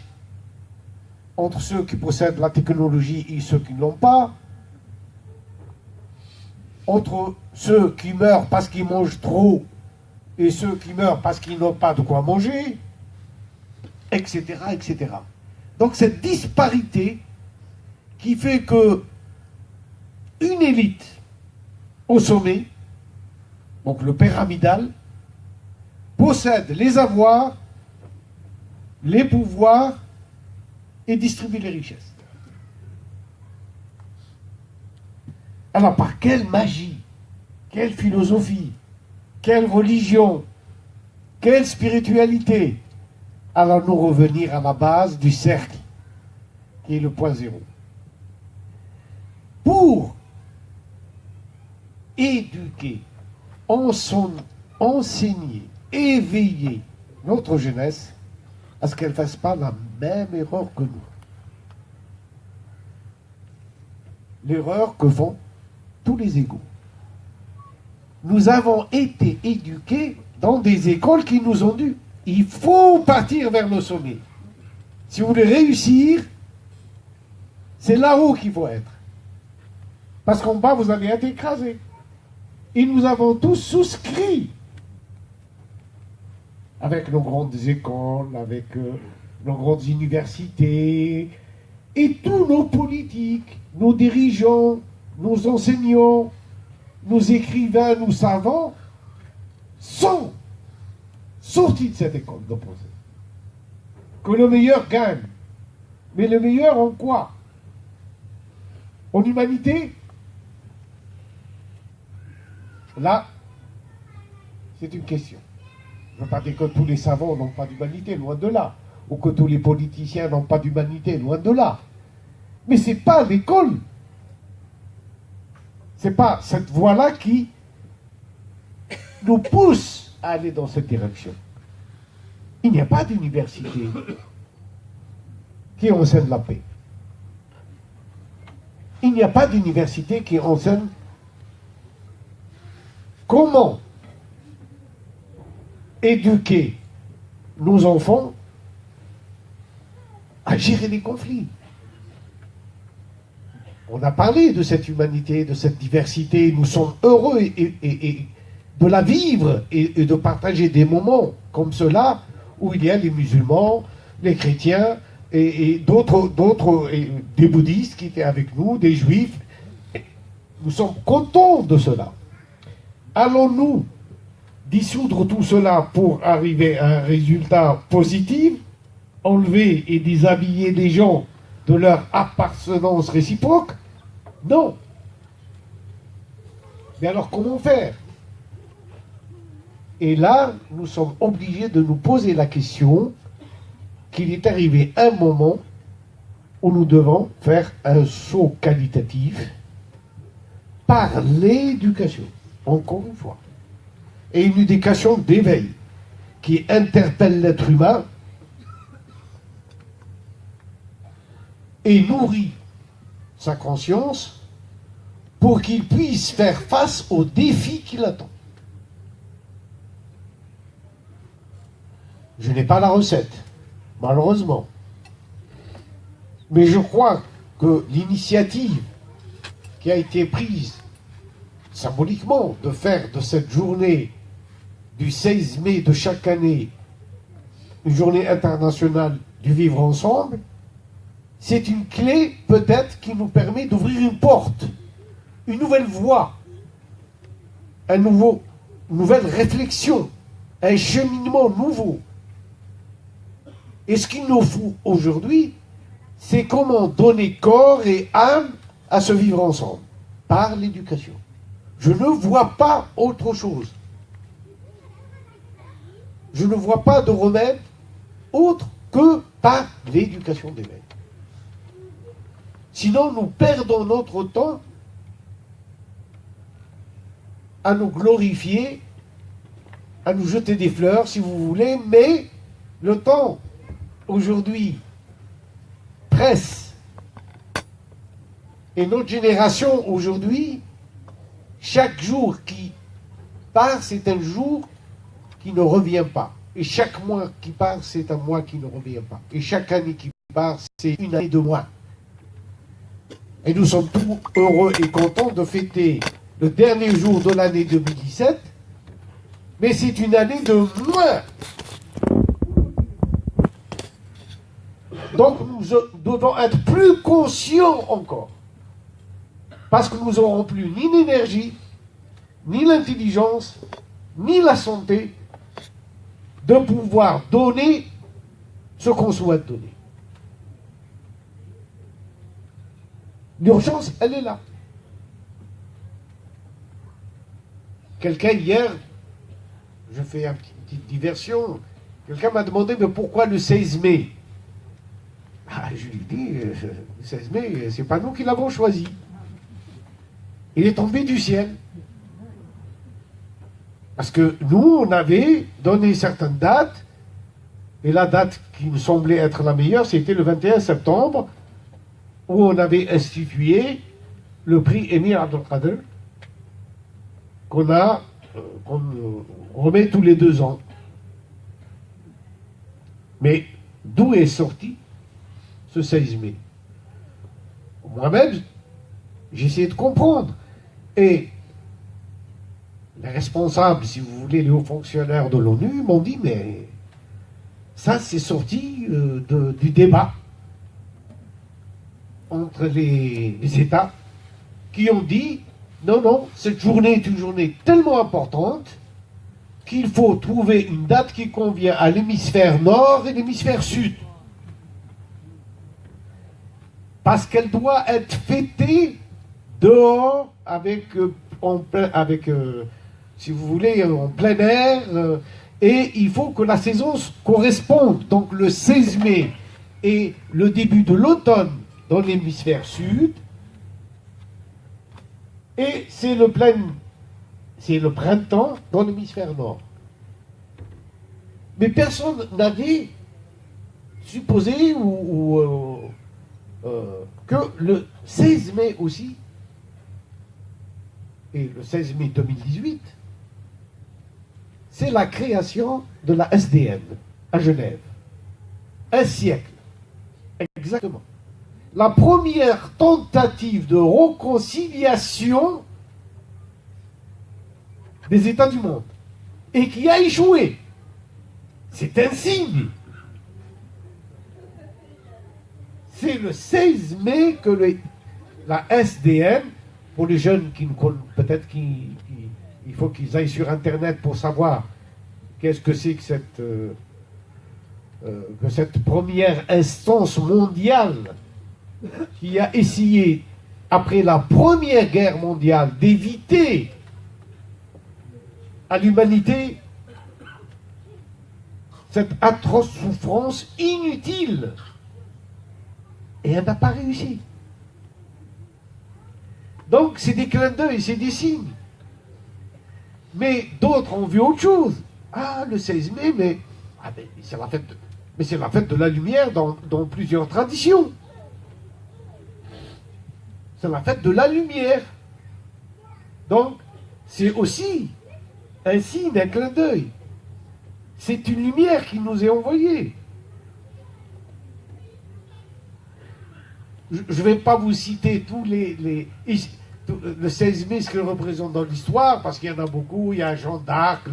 entre ceux qui possèdent la technologie et ceux qui ne l'ont pas, entre ceux qui meurent parce qu'ils mangent trop et ceux qui meurent parce qu'ils n'ont pas de quoi manger, etc., etc. Donc cette disparité qui fait que une élite au sommet, donc le pyramidal, possède les avoirs, les pouvoirs et distribue les richesses. Alors par quelle magie, quelle philosophie, quelle religion, quelle spiritualité allons-nous revenir à la base du cercle, qui est le point zéro? Pour éduquer, enseigner, éveiller notre jeunesse à ce qu'elle ne fasse pas la même erreur que nous. L'erreur que font tous les égaux. Nous avons été éduqués dans des écoles qui nous ont dit il faut partir vers le sommet. Si vous voulez réussir, c'est là-haut qu'il faut être. Parce qu'en bas, vous allez être écrasés. Et nous avons tous souscrit avec nos grandes écoles, avec nos grandes universités, et tous nos politiques, nos dirigeants, nos enseignants, nos écrivains, nos savants, sont sortis de cette école d'opposés. Que le meilleur gagne. Mais le meilleur en quoi? En humanité? Là, c'est une question. ne veux pas dire que tous les savants n'ont pas d'humanité, loin de là. Ou que tous les politiciens n'ont pas d'humanité, loin de là. Mais ce n'est pas l'école. Ce n'est pas cette voie-là qui nous pousse à aller dans cette direction. Il n'y a pas d'université qui enseigne la paix. Il n'y a pas d'université qui enseigne comment éduquer nos enfants à gérer les conflits. On a parlé de cette humanité, de cette diversité. Nous sommes heureux et de la vivre et de partager des moments comme cela où il y a les musulmans, les chrétiens et d'autres, des bouddhistes qui étaient avec nous, des juifs. Nous sommes contents de cela. Allons-nous dissoudre tout cela pour arriver à un résultat positif, enlever et déshabiller les gens de leur appartenance réciproque? Non. Mais alors comment faire? Et là, nous sommes obligés de nous poser la question qu'il est arrivé un moment où nous devons faire un saut qualitatif par l'éducation, encore une fois. Et une éducation d'éveil qui interpelle l'être humain et nourrit sa conscience pour qu'il puisse faire face aux défis qui l'attendent. Je n'ai pas la recette, malheureusement. Mais je crois que l'initiative qui a été prise symboliquement de faire de cette journée du 16 mai de chaque année une journée internationale du vivre ensemble, c'est une clé peut-être qui nous permet d'ouvrir une porte, une nouvelle voie, une nouvelle réflexion, un cheminement nouveau. Et ce qu'il nous faut aujourd'hui, c'est comment donner corps et âme à ce vivre ensemble, par l'éducation. Je ne vois pas autre chose. Je ne vois pas de remède autre que par l'éducation des maîtres. Sinon, nous perdons notre temps à nous glorifier, à nous jeter des fleurs, si vous voulez, mais le temps, aujourd'hui, presse. Et notre génération, aujourd'hui, chaque jour qui part, c'est un jour qui ne revient pas. Et chaque mois qui part, c'est un mois qui ne revient pas. Et chaque année qui part, c'est une année de moins. Et nous sommes tous heureux et contents de fêter le dernier jour de l'année 2017, mais c'est une année de moins. Donc nous devons être plus conscients encore. Parce que nous n'aurons plus ni l'énergie, ni l'intelligence, ni la santé de pouvoir donner ce qu'on souhaite donner. L'urgence, elle est là. Quelqu'un hier, je fais une petite diversion, quelqu'un m'a demandé mais pourquoi le 16 mai? Je lui ai dit, le 16 mai, c'est pas nous qui l'avons choisi. Il est tombé du ciel. Parce que nous, on avait donné certaines dates, et la date qui me semblait être la meilleure, c'était le 21 septembre, où on avait institué le prix Émir Abdelkader, qu'on remet tous les 2 ans. Mais d'où est sorti ce 16 mai? Moi-même, j'ai essayé de comprendre. Et les responsables, si vous voulez, les hauts fonctionnaires de l'ONU m'ont dit, mais ça, c'est sorti du débat entre les États qui ont dit, non, non, cette journée est une journée tellement importante qu'il faut trouver une date qui convient à l'hémisphère nord et l'hémisphère sud. Parce qu'elle doit être fêtée dehors avec si vous voulez, en plein air, Et il faut que la saison corresponde. Donc le 16 mai est le début de l'automne dans l'hémisphère sud. Et c'est le printemps dans l'hémisphère nord. Mais personne n'avait supposé que le 16 mai aussi, et le 16 mai 2018, c'est la création de la SDN à Genève. Un siècle, exactement. La première tentative de réconciliation des États du monde, et qui a échoué. C'est un signe. C'est le 16 mai que la SDN, pour les jeunes qui ne connaissent, peut-être qu'il faut qu'ils aillent sur Internet pour savoir qu'est-ce que c'est que cette première instance mondiale qui a essayé, après la Première Guerre mondiale, d'éviter à l'humanité cette atroce souffrance inutile. Et elle n'a pas réussi. Donc c'est des clins d'œil, c'est des signes. Mais d'autres ont vu autre chose. Ah, le 16 mai, mais c'est la fête de la lumière dans plusieurs traditions. C'est la fête de la lumière. Donc, c'est aussi un signe, un clin d'œil. C'est une lumière qui nous est envoyée. Je ne vais pas vous citer tous le 16 mai, ce qu'il représente dans l'histoire, parce qu'il y en a beaucoup. Il y a Jeanne d'Arc,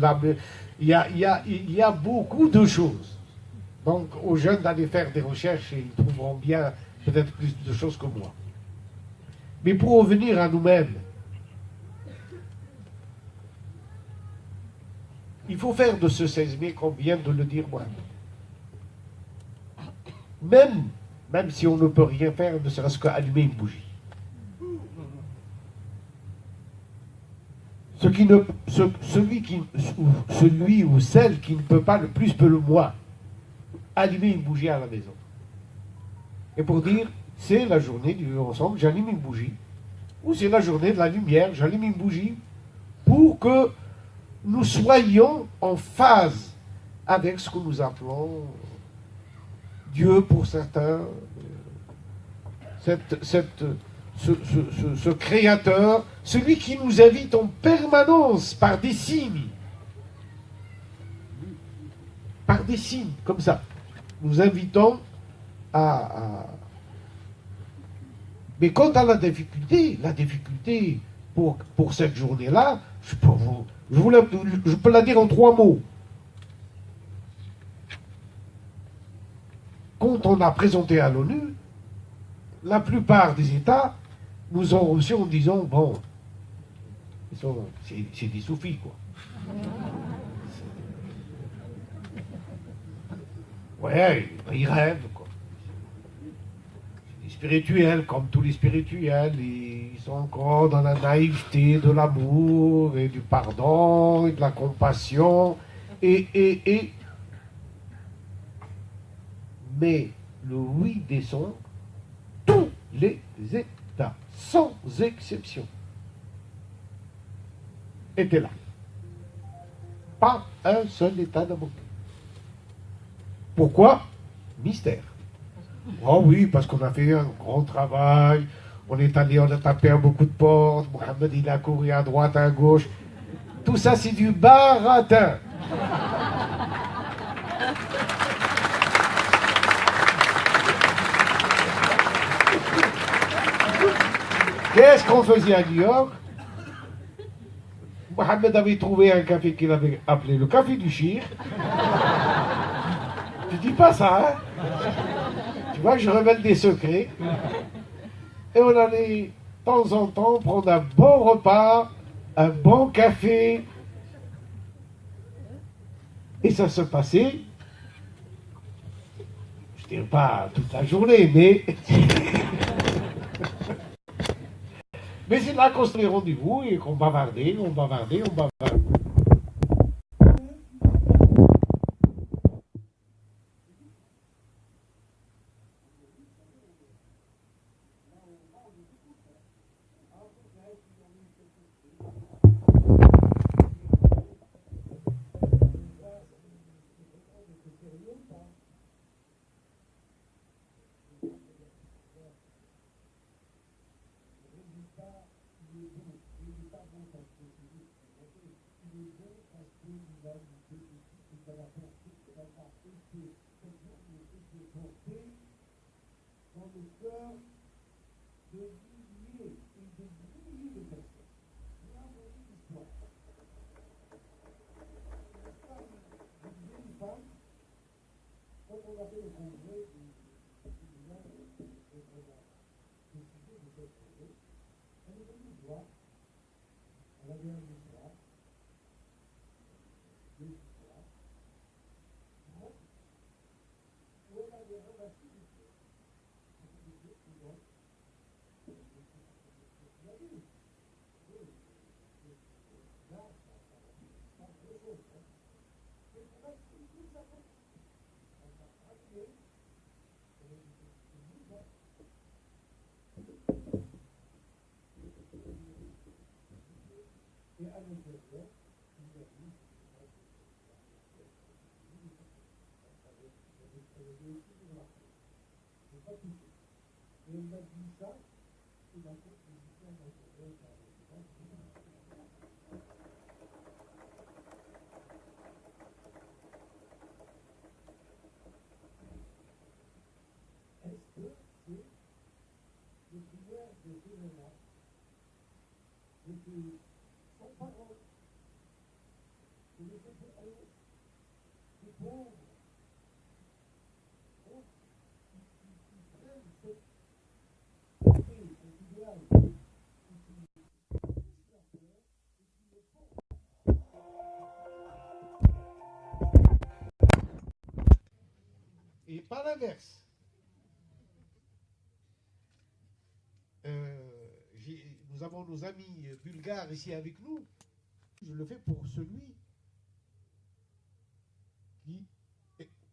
il y a beaucoup de choses. Donc, aux jeunes d'aller faire des recherches et ils trouveront bien peut-être plus de choses que moi. Mais pour revenir à nous-mêmes, il faut faire de ce 16 mai, comme vient de le dire moi. Même si on ne peut rien faire, ne serait-ce qu'allumer une bougie. Celui ou celle qui ne peut pas le plus peut le moins. Allumer une bougie à la maison. Et pour dire, c'est la journée du vivre ensemble, j'allume une bougie. Ou c'est la journée de la lumière, j'allume une bougie pour que nous soyons en phase avec ce que nous appelons Dieu pour certains, ce créateur, celui qui nous invite en permanence par des signes, comme ça, nous invitons à... Mais quant à la difficulté pour cette journée-là, je peux la dire en 3 mots. Quand on a présenté à l'ONU, la plupart des États nous ont reçus en disant, bon, c'est des soufis, quoi. Ouais, ils rêvent, quoi. Les spirituels, comme tous les spirituels, ils sont encore dans la naïveté de l'amour et du pardon et de la compassion. Mais le 8 décembre, tous les États, sans exception, étaient là. Pas un seul État n'a manqué. Pourquoi? Mystère. Oh oui, parce qu'on a fait un grand travail, on est allé, on a tapé à beaucoup de portes, Mohamed il a couru à droite, à gauche. Tout ça c'est du baratin. Qu'est-ce qu'on faisait à New York? Mohamed avait trouvé un café qu'il avait appelé le café du Chir. Tu dis pas ça, hein? Tu vois que je révèle des secrets. Et on allait de temps en temps prendre un bon repas, un bon café. Et ça se passait, je ne dirais pas toute la journée, mais... mais c'est là qu'on se fait rendez-vous et qu'on bavardait, on bavardait. Et pas l'inverse. Nous avons nos amis bulgares ici avec nous. Je le fais pour celui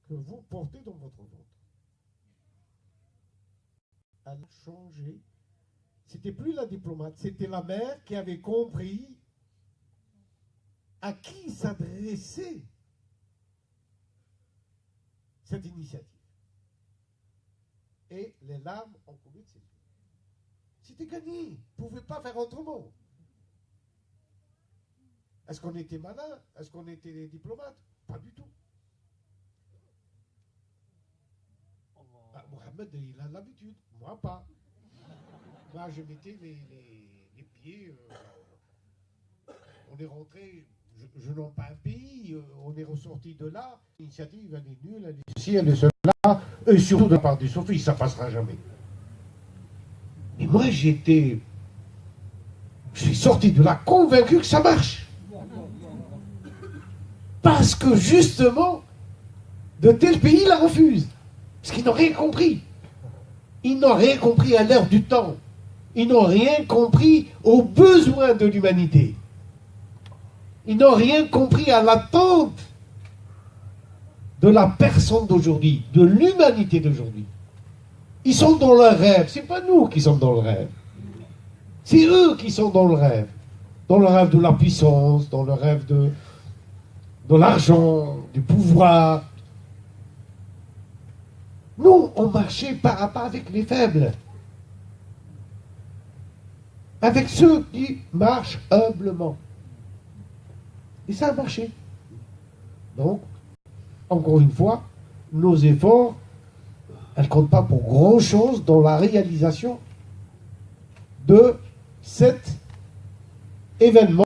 que vous portez dans votre ventre. Elle a changé. C'était plus la diplomate, c'était la mère qui avait compris à qui s'adressait cette initiative. Et les larmes ont coulé de ses yeux. C'était gagné. On ne pouvait pas faire autrement. Est-ce qu'on était malin? Est-ce qu'on était des diplomates? Pas du tout. Mohamed, il a l'habitude. Moi, pas. Moi, je mettais les pieds. On est rentré. Je n'en pas un pays. On est ressorti de là. L'initiative, elle est nulle. Elle est ceci, elle est cela. Et surtout de la part des sophistes, ça ne passera jamais. Mais moi, je suis sorti de là convaincu que ça marche. Parce que justement, de tels pays la refusent. Parce qu'ils n'ont rien compris. Ils n'ont rien compris à l'ère du temps. Ils n'ont rien compris aux besoins de l'humanité. Ils n'ont rien compris à l'attente de la personne d'aujourd'hui, de l'humanité d'aujourd'hui. Ils sont dans leur rêve. Ce n'est pas nous qui sommes dans le rêve. C'est eux qui sont dans le rêve. Dans le rêve de la puissance, dans le rêve de l'argent, du pouvoir. Nous, on marchait pas à pas avec les faibles. Avec ceux qui marchent humblement. Et ça a marché. Donc, encore une fois, nos efforts, elles ne comptent pas pour grand-chose dans la réalisation de cet événement.